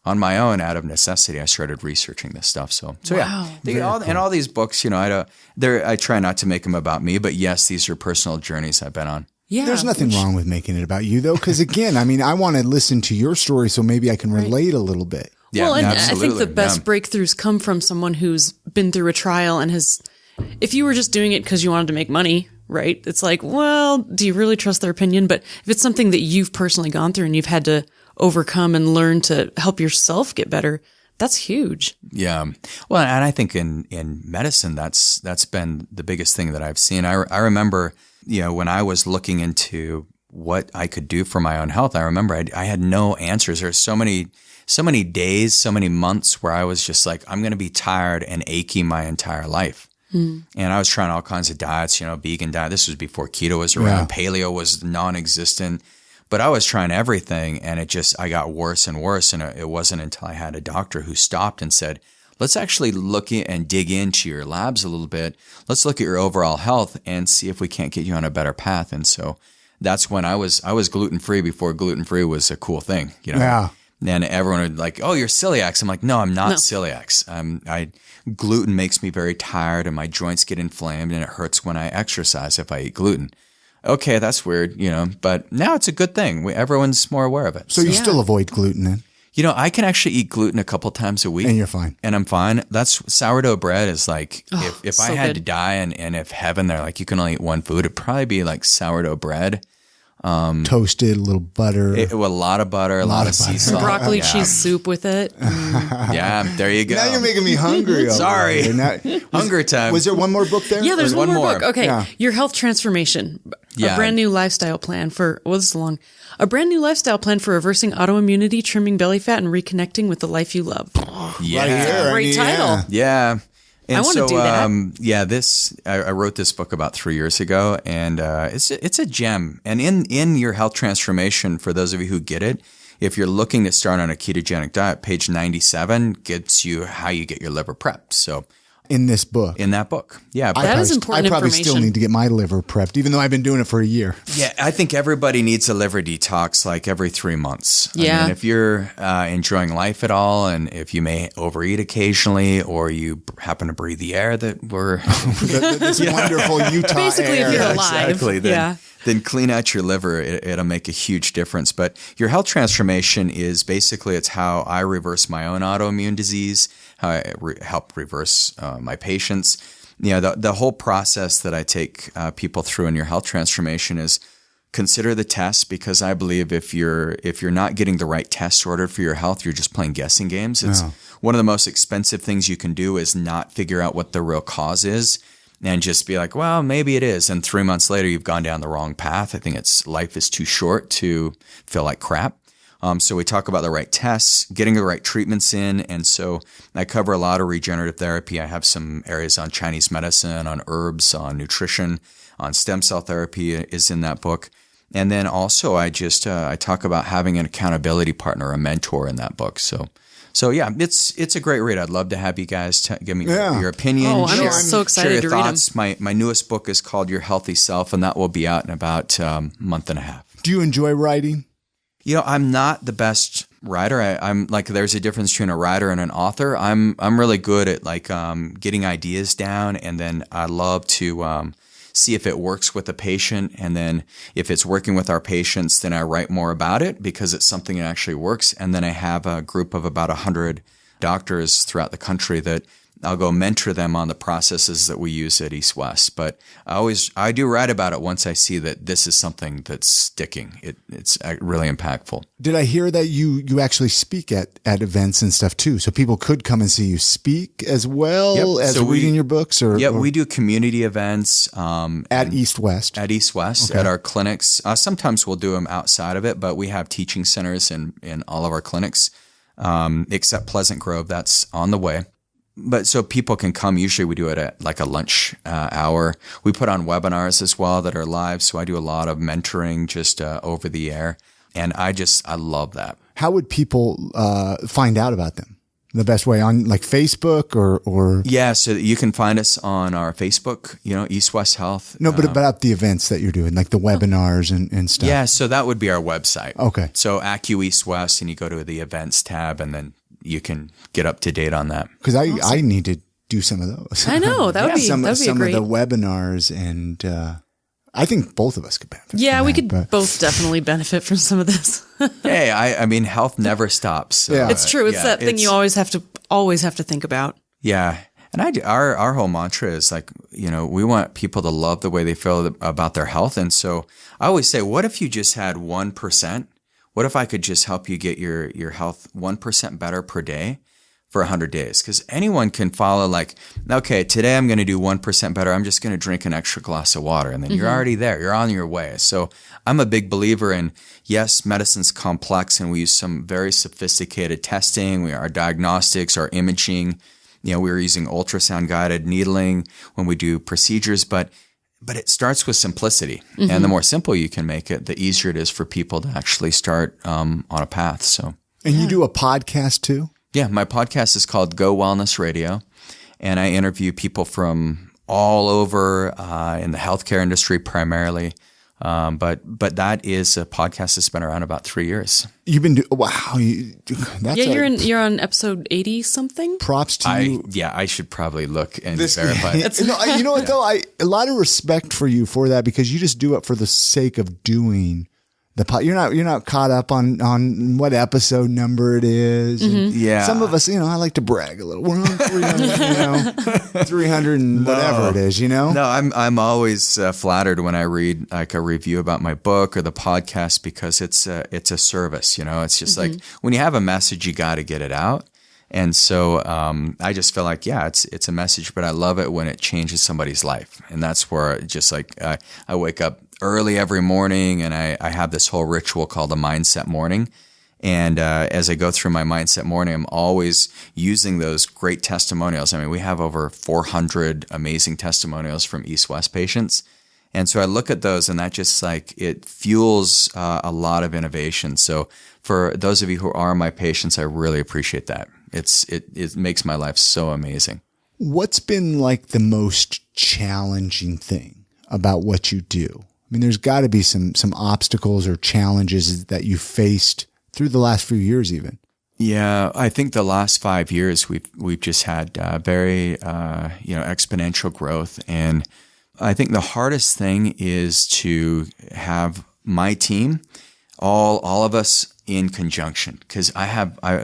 on my own, out of necessity, I started researching this stuff. So wow. Yeah, and all these books, I try not to make them about me, but yes, these are personal journeys I've been on. Yeah. There's nothing wrong with making it about you, though, because again, I want to listen to your story so maybe I can relate a little bit. Yeah, well, and absolutely. I think the best breakthroughs come from someone who's been through a trial and if you were just doing it because you wanted to make money, right? It's like, well, do you really trust their opinion? But if it's something that you've personally gone through and you've had to overcome and learn to help yourself get better, that's huge. Yeah. Well, and I think in medicine, that's been the biggest thing that I've seen. I remember, when I was looking into what I could do for my own health, I remember I had no answers. There's so many days, so many months where I was just like, I'm going to be tired and achy my entire life. And I was trying all kinds of diets, vegan diet. This was before keto was around. Yeah. Paleo was non-existent. But I was trying everything, and I got worse and worse. And it wasn't until I had a doctor who stopped and said, let's actually look and dig into your labs a little bit. Let's look at your overall health and see if we can't get you on a better path. And so that's when I was gluten-free before gluten-free was a cool thing, Yeah. And everyone would like, oh, you're celiac. I'm like, no, I'm not celiac. Gluten makes me very tired and my joints get inflamed and it hurts when I exercise if I eat gluten. Okay, that's weird, but now it's a good thing. Everyone's more aware of it. So you still avoid gluten then? I can actually eat gluten a couple times a week. And you're fine. And I'm fine. That's sourdough bread is like, if I had good. to die and if heaven, they're like, you can only eat one food, it'd probably be like sourdough bread. Toasted, a little butter. A lot of butter, a lot of sea salt. Broccoli cheese soup with it. Yeah, there you go. Now you're making me hungry. Sorry. Hunger time. Was there one more book there? Yeah, there's one more book. Okay. Yeah. Your Health Transformation. A brand new lifestyle plan this is long. A brand new lifestyle plan for reversing autoimmunity, trimming belly fat, and reconnecting with the life you love. Yeah. Right here. Great title. Yeah. And I want to do that. I wrote this book about 3 years ago, and it's a gem. And in your health transformation, for those of you who get it, if you're looking to start on a ketogenic diet, page 97 gives you how you get your liver prepped. So in this book. In that book. Yeah. That is important I probably information. still need to get my liver prepped, even though I've been doing it for a year. Yeah, I think everybody needs a liver detox like every 3 months. Yeah. I mean, if you're enjoying life at all, and if you may overeat occasionally, or you happen to breathe the air that we're... this wonderful Utah Basically, air. if you're alive. Exactly. Then clean out your liver. It'll make a huge difference. But your health transformation is basically, it's how I reverse my own autoimmune disease, how I help reverse my patients. The whole process that I take people through in your health transformation is consider the test, because I believe if you're not getting the right test ordered for your health, you're just playing guessing games. It's one of the most expensive things you can do is not figure out what the real cause is. And just be like, well, maybe it is. And 3 months later, you've gone down the wrong path. I think life is too short to feel like crap. So we talk about the right tests, getting the right treatments in. And so I cover a lot of regenerative therapy. I have some areas on Chinese medicine, on herbs, on nutrition, on stem cell therapy is in that book. And then also I talk about having an accountability partner, a mentor in that book. So yeah, it's a great read. I'd love to have you guys give me your opinion. Oh, I'm so excited share your to thoughts. read them. My newest book is called Your Healthy Self, and that will be out in about a month and a half. Do you enjoy writing? I'm not the best writer. I'm like, there's a difference between a writer and an author. I'm really good at like getting ideas down, and then I love to see if it works with the patient. And then if it's working with our patients, then I write more about it because it's something that actually works. And then I have a group of about 100 doctors throughout the country that I'll go mentor them on the processes that we use at East West. But I do write about it once I see that this is something that's sticking. It's really impactful. Did I hear that you actually speak at events and stuff too? So people could come and see you speak as well as reading your books? We do community events. At East West? At East West, okay. At our clinics. Sometimes we'll do them outside of it, but we have teaching centers in all of our clinics, except Pleasant Grove. That's on the way. But so people can come. Usually we do it at like a lunch hour. We put on webinars as well that are live. So I do a lot of mentoring just over the air. And I love that. How would people find out about them? The best way on like Facebook or? Yeah. So you can find us on our Facebook, East West Health. No, but about the events that you're doing, like the webinars and stuff. Yeah. So that would be our website. Okay. So Acu East West, and you go to the events tab, and then you can get up to date on that. Because I need to do some of those. I know. That would be some great. Some of the webinars, and I think both of us could benefit. Yeah, from we that, could both definitely benefit from some of this. Hey, I mean, health never stops. So, yeah. It's true. It's that thing you always have to think about. Yeah. And our whole mantra is like, we want people to love the way they feel about their health. And so I always say, what if you just had 1%? What if I could just help you get your health 1% better per day for 100 days? Because anyone can follow like, okay, today I'm going to do 1% better. I'm just going to drink an extra glass of water. And then you're already there. You're on your way. So I'm a big believer in, yes, medicine's complex, and we use some very sophisticated testing. Our diagnostics, our imaging, we're using ultrasound guided needling when we do procedures, but it starts with simplicity. And the more simple you can make it, the easier it is for people to actually start on a path. So, and you do a podcast too? Yeah, my podcast is called Go Wellness Radio, and I interview people from all over in the healthcare industry primarily. But that is a podcast that's been around about 3 years. You've been you're on episode 80 something. Props to you. Yeah, I should probably look and verify. You know what though? A lot of respect for you for that, because you just do it for the sake of doing the pod. You're not caught up on what episode number it is. Yeah. Some of us, I like to brag a little. We're on 300, 300 and whatever it is, No, I'm always flattered when I read like a review about my book or the podcast, because it's a service. It's just like when you have a message, you got to get it out. And so I just feel like, it's a message, but I love it when it changes somebody's life. And that's where just like I wake up early every morning, and I have this whole ritual called a mindset morning. And as I go through my mindset morning, I'm always using those great testimonials. I mean, we have over 400 amazing testimonials from East West patients. And so I look at those, and that just like, it fuels a lot of innovation. So for those of you who are my patients, I really appreciate that. It makes my life so amazing. What's been like the most challenging thing about what you do? I mean, there's got to be some obstacles or challenges that you faced through the last few years even. Yeah, I think the last 5 years we've just had very exponential growth, and I think the hardest thing is to have my team, all of us in conjunction, because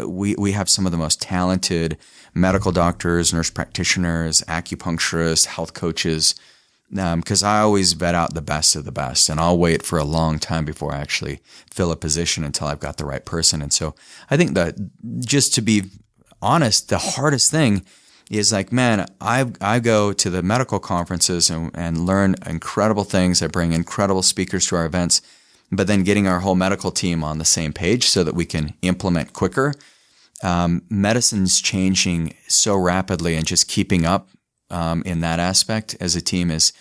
we have some of the most talented medical doctors, nurse practitioners, acupuncturists, health coaches. Because I always vet out the best of the best, and I'll wait for a long time before I actually fill a position until I've got the right person. And so I think that, just to be honest, the hardest thing is like, man, I go to the medical conferences and learn incredible things. I bring incredible speakers to our events, but then getting our whole medical team on the same page so that we can implement quicker. Medicine's changing so rapidly, and just keeping up in that aspect as a team is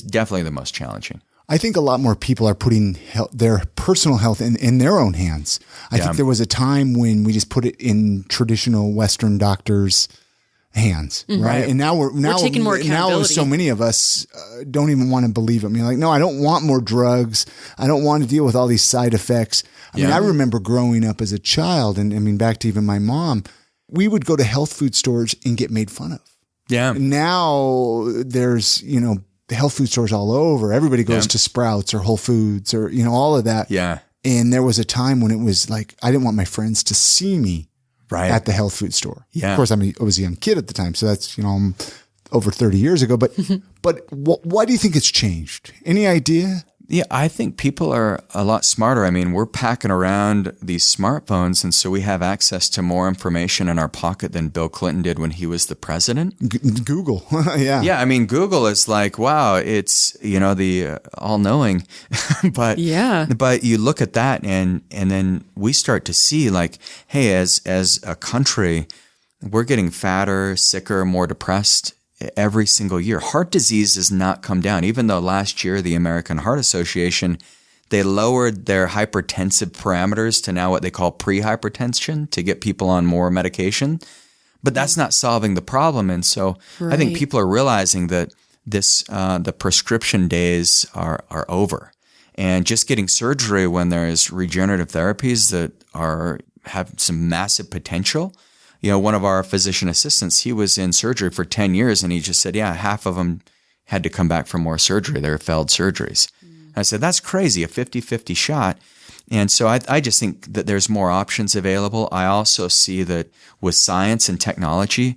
definitely the most challenging. I think a lot more people are putting their personal health in their own hands. I think there was a time when we just put it in traditional Western doctors' hands, right? And now we're taking more accountability. Now so many of us don't even want to believe it. I mean, like, no, I don't want more drugs. I don't want to deal with all these side effects. I mean, I remember growing up as a child, and I mean, back to even my mom, we would go to health food stores and get made fun of. Yeah. Now there's, the health food stores all over. Everybody goes to Sprouts or Whole Foods or, all of that. Yeah. And there was a time when it was like, I didn't want my friends to see me at the health food store. Yeah. Of course, I was a young kid at the time. So that's, I'm over 30 years ago. But, why do you think it's changed? Any idea? Yeah, I think people are a lot smarter. I mean, we're packing around these smartphones, and so we have access to more information in our pocket than Bill Clinton did when he was the president. Google. Yeah. Yeah, I mean, Google is like, wow, it's, the all-knowing. But you look at that and then we start to see like, hey, as a country, we're getting fatter, sicker, more depressed every single year. Heart disease has not come down, even though last year the American Heart Association, they lowered their hypertensive parameters to now what they call pre-hypertension to get people on more medication. But that's not solving the problem. And so I think people are realizing that the prescription days are over. And just getting surgery when there's regenerative therapies that have some massive potential. One of our physician assistants, he was in surgery for 10 years and he just said, half of them had to come back for more surgery. They were failed surgeries. I said, that's crazy, a 50-50 shot. And so I just think that there's more options available. I also see that with science and technology,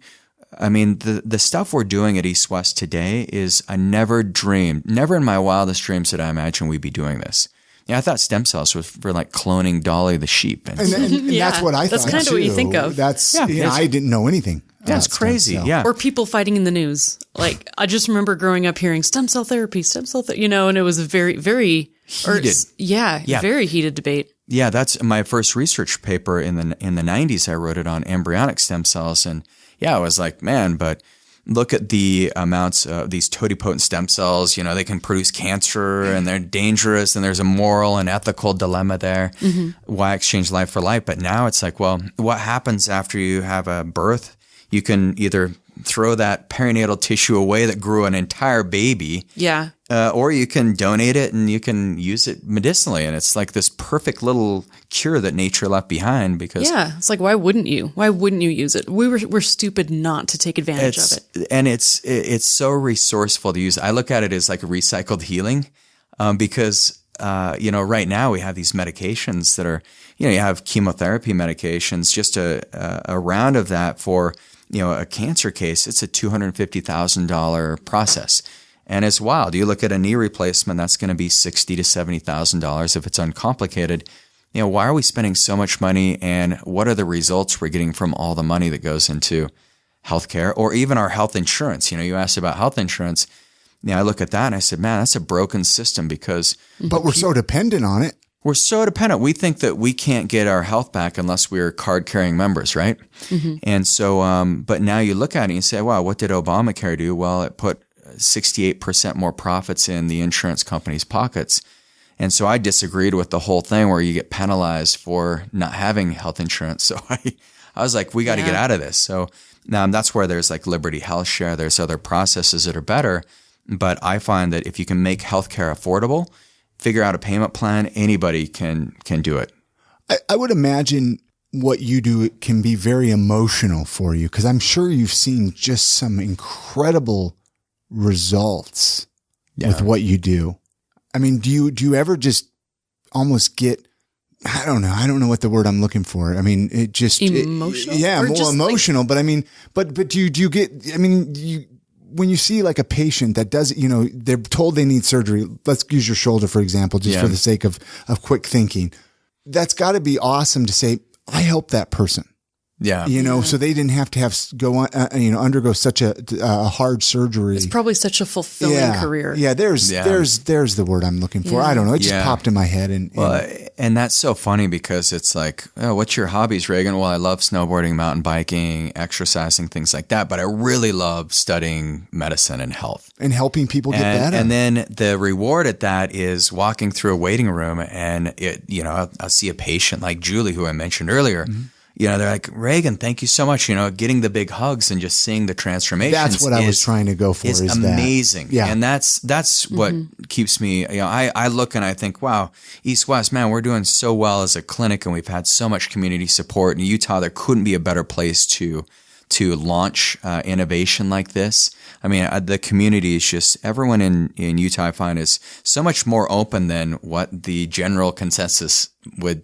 I mean, the stuff we're doing at East West today is I never in my wildest dreams did I imagine we'd be doing this. Yeah, I thought stem cells was for like cloning Dolly the sheep. And that's what I thought. That's kind of what you think of. That's, I didn't know anything. That's crazy. Yeah. Or people fighting in the news. Like, I just remember growing up hearing stem cell therapy, and it was a very, very heated. Very heated debate. Yeah, that's my first research paper in the 90s. I wrote it on embryonic stem cells. And I was like, man, but look at the amounts of these totipotent stem cells. They can produce cancer and they're dangerous and there's a moral and ethical dilemma there. Mm-hmm. Why exchange life for life? But now it's like, well, what happens after you have a birth? You can either throw that perinatal tissue away that grew an entire baby. Yeah. Or you can donate it and you can use it medicinally. And it's like this perfect little cure that nature left behind because. Yeah. It's like, why wouldn't you? Why wouldn't you use it? We're stupid not to take advantage of it. And it's so resourceful to use. I look at it as like a recycled healing because, right now we have these medications that are, you have chemotherapy medications, just a round of that for, a cancer case, it's a $250,000 process. And it's wild. You look at a knee replacement, that's going to be $60,000 to $70,000 if it's uncomplicated. Why are we spending so much money and what are the results we're getting from all the money that goes into healthcare or even our health insurance? You asked about health insurance. I look at that and I said, man, that's a broken system because. But we're so dependent on it. We're so dependent. We think that we can't get our health back unless we're card-carrying members, right? Mm-hmm. And so, but now you look at it and you say, wow, what did Obamacare do? Well, it put 68% more profits in the insurance company's pockets. And so I disagreed with the whole thing where you get penalized for not having health insurance. So I was like, we got to get out of this. So now that's where there's like Liberty Health Share. There's other processes that are better. But I find that if you can make healthcare affordable, figure out a payment plan, anybody can do it. I would imagine what you do can be very emotional for you because I'm sure you've seen just some incredible results with what you do. I mean, do you ever just almost get, I don't know what the word I'm looking for. I mean, it just emotional. More emotional. But I mean, but do you get? I mean, when you see like a patient that does, they're told they need surgery. Let's use your shoulder, for example, just for the sake of quick thinking. That's got to be awesome to say, I helped that person. Yeah. So they didn't have to go on, undergo such a hard surgery. It's probably such a fulfilling career. Yeah. There's the word I'm looking for. I don't know. It just popped in my head. And that's so funny because it's like, oh, what's your hobbies, Regan? Well, I love snowboarding, mountain biking, exercising, things like that. But I really love studying medicine and health. And helping people get better. And then the reward at that is walking through a waiting room and I'll see a patient like Julie, who I mentioned earlier. Mm-hmm. they're like, Regan, thank you so much. Getting the big hugs and just seeing the transformation. That's what I was trying to go for. Is amazing. That. Yeah. And that's what keeps me, I look and I think, wow, East West, man, we're doing so well as a clinic and we've had so much community support. In Utah, there couldn't be a better place to launch innovation like this. I mean, the community is just, everyone in Utah I find is so much more open than what the general consensus would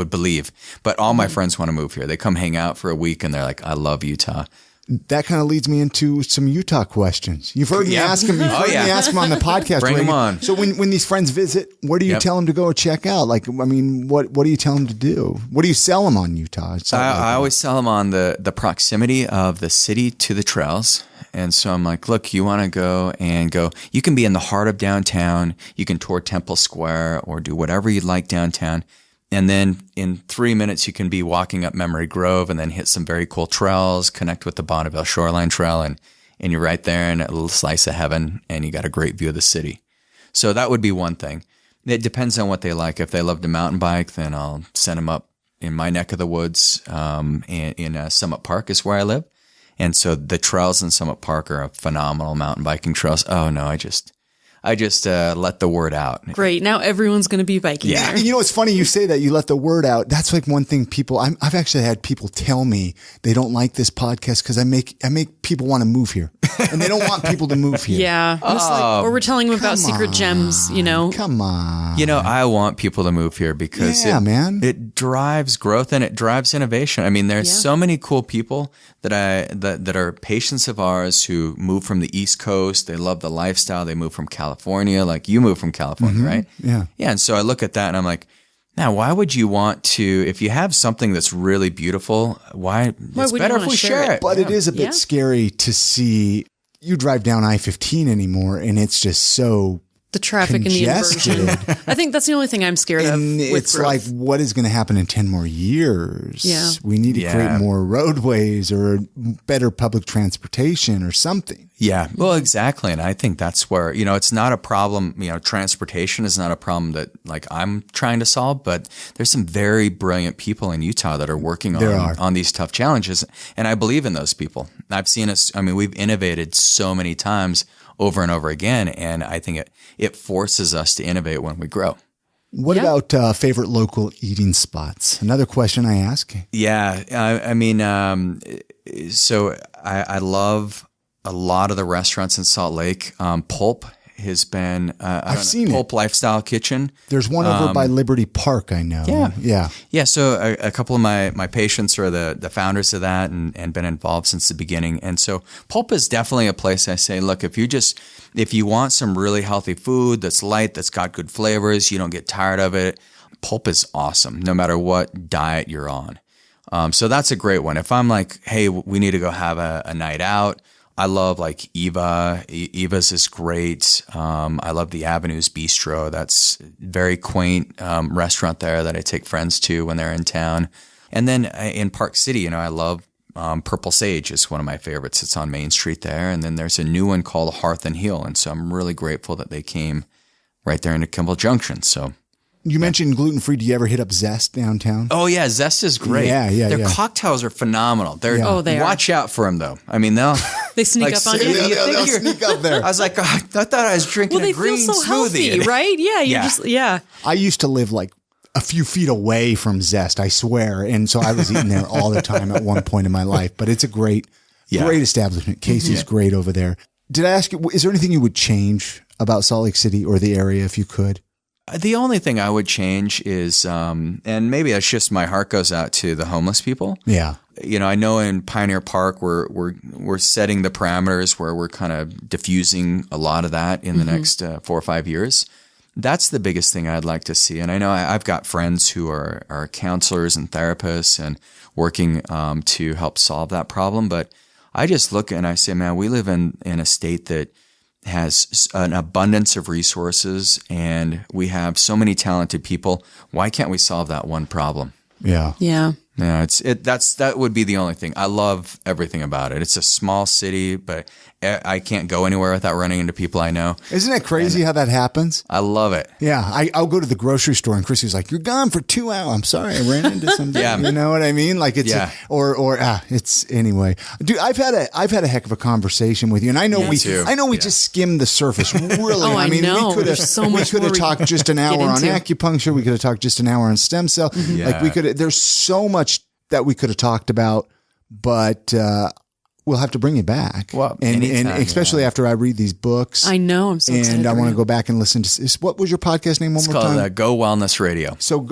believe. But all my friends want to move here. They come hang out for a week and they're like, I love Utah. That kind of leads me into some Utah questions. You've heard me ask them. You've heard me ask them on the podcast. Bring them on. So when these friends visit, what do you tell them to go check out? Like, I mean, what do you tell them to do? What do you sell them on Utah? I always sell them on the proximity of the city to the trails. And so I'm like, look, you want to go. You can be in the heart of downtown. You can tour Temple Square or do whatever you'd like downtown. And then in 3 minutes, you can be walking up Memory Grove and then hit some very cool trails, connect with the Bonneville Shoreline Trail, and you're right there in a little slice of heaven, and you got a great view of the city. So that would be one thing. It depends on what they like. If they love to mountain bike, then I'll send them up in my neck of the woods. In Summit Park is where I live. And so the trails in Summit Park are phenomenal mountain biking trails. Oh, no, I just let the word out. Great. Now everyone's going to be biking there. You know, it's funny you say that. You let the word out. That's like one thing I've actually had people tell me they don't like this podcast because I make people want to move here. And they don't want people to move here. Yeah. Or we're telling them about secret gems, Come on. I want people to move here because it drives growth and it drives innovation. I mean, there's so many cool people that are patients of ours who move from the East Coast. They love the lifestyle. They move from California, like you moved from California, right? Yeah. Yeah. And so I look at that and I'm like, now, why would you want to, if you have something that's really beautiful, it's better if we share it. But it is a bit scary to see you drive down I-15 anymore and it's just so the traffic congested. And the inversion. I think that's the only thing I'm scared of. It's growth. like, what is going to happen in 10 more years? Yeah. We need to create more roadways or better public transportation or something. Yeah, well, exactly. And I think that's where, it's not a problem, transportation is not a problem that like I'm trying to solve, but there's some very brilliant people in Utah that are working on these tough challenges. And I believe in those people. I've seen we've innovated so many times over and over again. And I think it forces us to innovate when we grow. What about favorite local eating spots? Another question I ask. Yeah. So I love a lot of the restaurants in Salt Lake. Pulp has been, I've seen Pulp Lifestyle Kitchen. There's one over by Liberty Park, I know. Yeah. So a couple of my patients are the founders of that and been involved since the beginning. And so Pulp is definitely a place I say, look, if you want some really healthy food that's light, that's got good flavors, you don't get tired of it, Pulp is awesome, no matter what diet you're on. So that's a great one. If I'm like, hey, we need to go have a night out, I love like Eva. Eva's is great. I love the Avenues Bistro. That's a very quaint restaurant there that I take friends to when they're in town. And then in Park City, I love Purple Sage is one of my favorites. It's on Main Street there. And then there's a new one called Hearth and Heel. And so I'm really grateful that they came right there into Kimball Junction. So you mentioned gluten-free. Do you ever hit up Zest downtown? Oh, yeah. Zest is great. Yeah. Their cocktails are phenomenal. They are. Watch out for them, though. I mean, they sneak up on you. They'll sneak up there. I was like, I thought I was drinking a green feel so smoothie. Healthy, right? Yeah. I used to live like a few feet away from Zest, I swear. And so I was eating there all the time at one point in my life. But it's a great establishment. Casey's great over there. Did I ask you, is there anything you would change about Salt Lake City or the area if you could? The only thing I would change is, and maybe that's just my heart goes out to the homeless people. Yeah. I know in Pioneer Park we're setting the parameters where we're kind of diffusing a lot of that in the next 4 or 5 years. That's the biggest thing I'd like to see. And I know I've got friends who are counselors and therapists and working to help solve that problem. But I just look and I say, man, we live in a state that has an abundance of resources and we have so many talented people. Why can't we solve that one problem? Yeah. Yeah. Yeah, that would be the only thing. I love everything about it. It's a small city, but I can't go anywhere without running into people I know. Isn't it crazy how that happens? I love it. Yeah. I'll go to the grocery store and Chrissy's like, you're gone for 2 hours. I'm sorry. I ran into something. Yeah. You know what I mean? Like it's, it's anyway, dude, I've had a heck of a conversation with you. And I know we just skimmed the surface. Really. I mean, know. We could have talked just an hour on acupuncture. We could have talked just an hour on stem cell. Mm-hmm. Yeah. Like there's so much that we could have talked about, but, we'll have to bring you back. Well, and especially after I read these books. I know. I'm so excited. And I want to go back and listen to what was your podcast name one more time? It's called Go Wellness Radio. So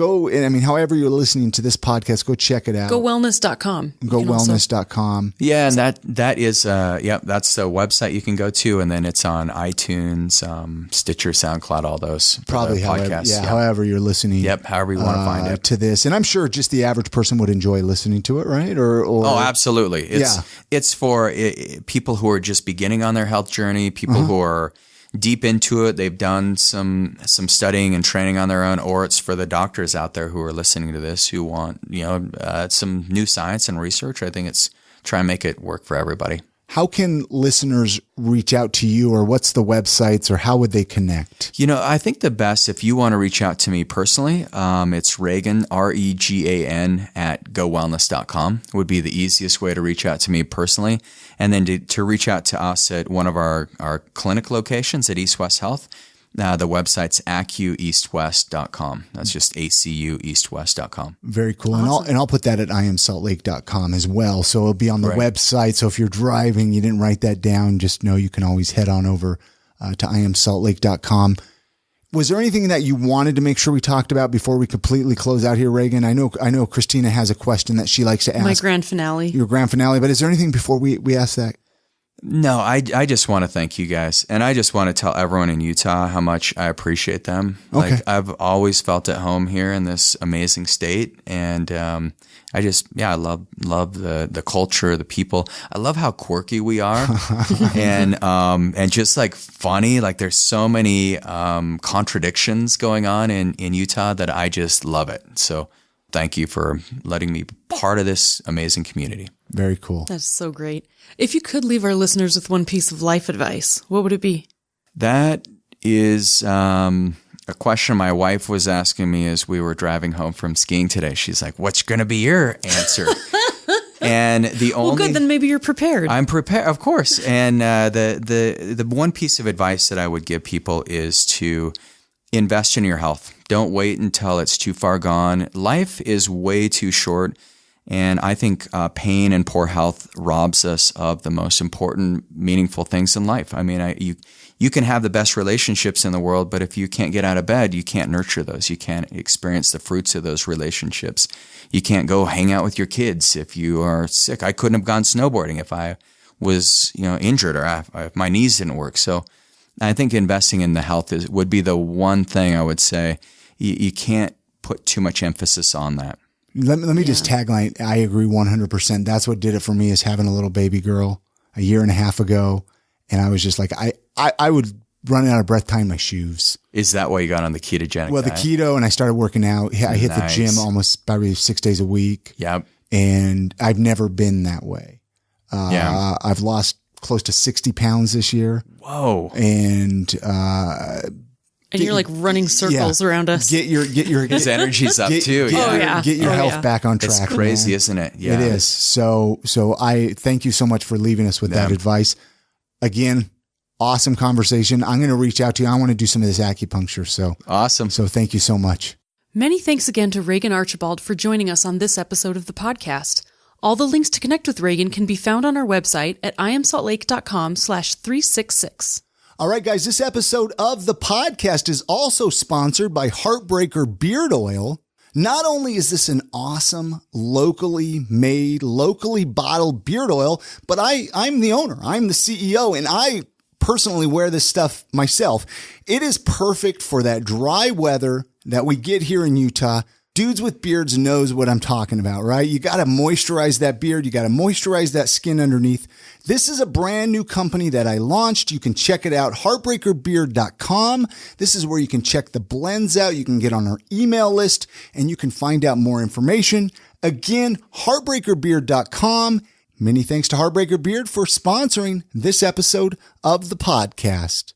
however you're listening to this podcast, go check it out. GoWellness.com. GoWellness.com. Yeah, and that is that's the website you can go to, and then it's on iTunes, Stitcher, SoundCloud, all those. Probably however you're listening. Yep, however you want to find it. To this. And I'm sure just the average person would enjoy listening to it, right? Oh, absolutely. It's for people who are just beginning on their health journey, people who are deep into it. They've done some studying and training on their own, or it's for the doctors out there who are listening to this who want, some new science and research. I think it's try and make it work for everybody. How can listeners reach out to you, or what's the websites, or how would they connect? I think the best, if you want to reach out to me personally, it's Regan, Regan at GoWellness.com would be the easiest way to reach out to me personally. And then to reach out to us at one of our clinic locations at East West Health, the website's acueastwest.com. That's just acueastwest.com. Very cool. Awesome. And I'll put that at iamsaltlake.com as well. So it'll be on the website. So if you're driving, you didn't write that down, just know you can always head on over to iamsaltlake.com. Was there anything that you wanted to make sure we talked about before we completely close out here, Regan? I know Christina has a question that she likes to ask. My grand finale. Your grand finale. But is there anything before we ask that? No, I just want to thank you guys. And I just want to tell everyone in Utah how much I appreciate them. Okay. Like I've always felt at home here in this amazing state. And I love the culture, the people. I love how quirky we are and just like funny. Like there's so many contradictions going on in Utah that I just love it. So thank you for letting me be part of this amazing community. Very cool. That's so great. If you could leave our listeners with one piece of life advice, what would it be? That is a question my wife was asking me as we were driving home from skiing today. She's like, what's going to be your answer? And well, good, then maybe you're prepared. I'm prepared, of course. And the one piece of advice that I would give people is to invest in your health. Don't wait until it's too far gone. Life is way too short. And I think pain and poor health robs us of the most important, meaningful things in life. I mean, you can have the best relationships in the world, but if you can't get out of bed, you can't nurture those. You can't experience the fruits of those relationships. You can't go hang out with your kids if you are sick. I couldn't have gone snowboarding if I was, injured or if my knees didn't work. So I think investing in the health would be the one thing I would say. You can't put too much emphasis on that. Let me just tagline. I agree 100%. That's what did it for me, is having a little baby girl a year and a half ago. And I was just like, I would run out of breath tying my shoes. Is that why you got on the ketogenic diet? The keto, and I started working out. I hit the gym almost probably 6 days a week. Yep. And I've never been that way. I've lost close to 60 pounds this year. Whoa. And you're like running circles around us. Get your his energy's up too. Get your health back on track. It's crazy, isn't it? Yeah. It is. So I thank you so much for leaving us with that advice. Again, awesome conversation. I'm going to reach out to you. I want to do some of this acupuncture. So awesome. So thank you so much. Many thanks again to Regan Archibald for joining us on this episode of the podcast. All the links to connect with Regan can be found on our website at iamsaltlake.com/366. All right, guys, this episode of the podcast is also sponsored by Heartbreaker Beard Oil. Not only is this an awesome, locally made, locally bottled beard oil, but I'm the owner. I'm the CEO, and I personally wear this stuff myself. It is perfect for that dry weather that we get here in Utah. Dudes with beards knows what I'm talking about, right? You got to moisturize that beard. You got to moisturize that skin underneath. This is a brand new company that I launched. You can check it out, heartbreakerbeard.com. This is where you can check the blends out. You can get on our email list and you can find out more information. Again, heartbreakerbeard.com. Many thanks to Heartbreaker Beard for sponsoring this episode of the podcast.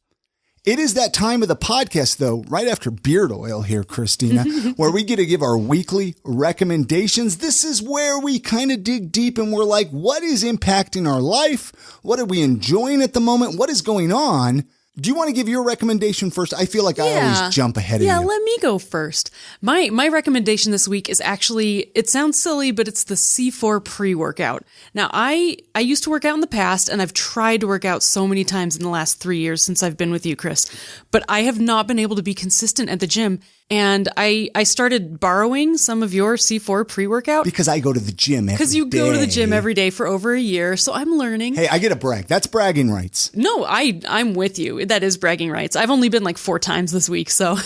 It is that time of the podcast, though, right after beard oil here, Christina, where we get to give our weekly recommendations. This is where we kind of dig deep and we're like, what is impacting our life? What are we enjoying at the moment? What is going on? Do you want to give your recommendation first? I feel like I always jump ahead of you. Yeah, let me go first. My recommendation this week is actually, it sounds silly, but it's the C4 pre-workout. Now, I used to work out in the past, and I've tried to work out so many times in the last 3 years since I've been with you, Chris, but I have not been able to be consistent at the gym. And I started borrowing some of your C4 pre-workout. Because I go to the gym every day. Because you go to the gym every day for over a year, so I'm learning. Hey, I get a brag. That's bragging rights. No, I'm with you. That is bragging rights. I've only been like 4 times this week, so.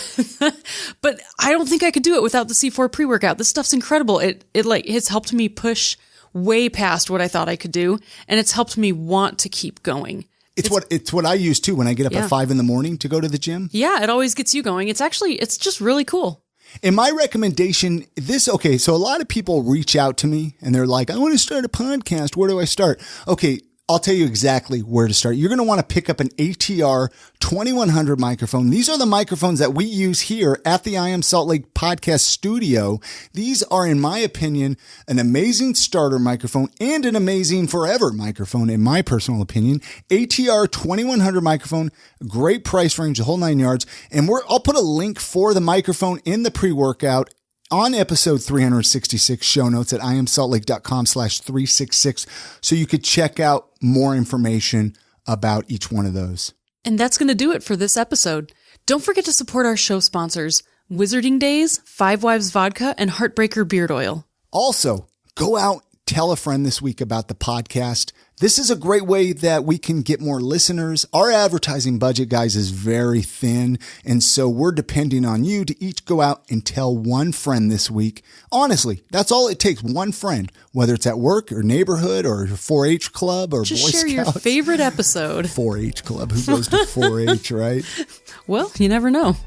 But I don't think I could do it without the C4 pre-workout. This stuff's incredible. It has helped me push way past what I thought I could do, and it's helped me want to keep going. It's what I use too when I get up at 5 a.m. to go to the gym. Yeah, it always gets you going. It's just really cool. And my recommendation, so a lot of people reach out to me and they're like, I want to start a podcast. Where do I start? Okay, I'll tell you exactly where to start. You're going to want to pick up an ATR 2100 microphone. These are the microphones that we use here at the I Am Salt Lake podcast studio. These are, in my opinion, an amazing starter microphone and an amazing forever microphone, in my personal opinion. ATR 2100 microphone, great price range, the whole 9 yards. And I'll put a link for the microphone in the pre-workout on episode 366 show notes at iamsaltlake.com/366. So you could check out more information about each one of those. And that's going to do it for this episode. Don't forget to support our show sponsors, Wizarding Days, Five Wives Vodka, and Heartbreaker Beard Oil. Also, go out, tell a friend this week about the podcast. This is a great way that we can get more listeners. Our advertising budget, guys, is very thin. And so we're depending on you to each go out and tell one friend this week. Honestly, that's all it takes. One friend, whether it's at work or neighborhood or 4-H club or just Boy share Scouts. Your favorite episode. 4-H club. Who goes to 4-H, right? Well, you never know.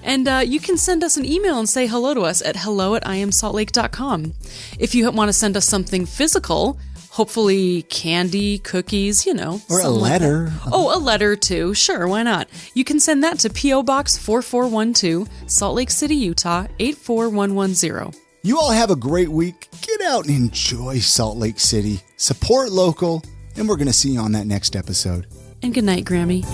And you can send us an email and say hello to us at hello@iamsaltlake.com. If you want to send us something physical, hopefully candy, cookies, Or a letter. A letter too. Sure, why not? You can send that to P.O. Box 4412, Salt Lake City, Utah, 84110. You all have a great week. Get out and enjoy Salt Lake City. Support local, and we're going to see you on that next episode. And good night, Grammy.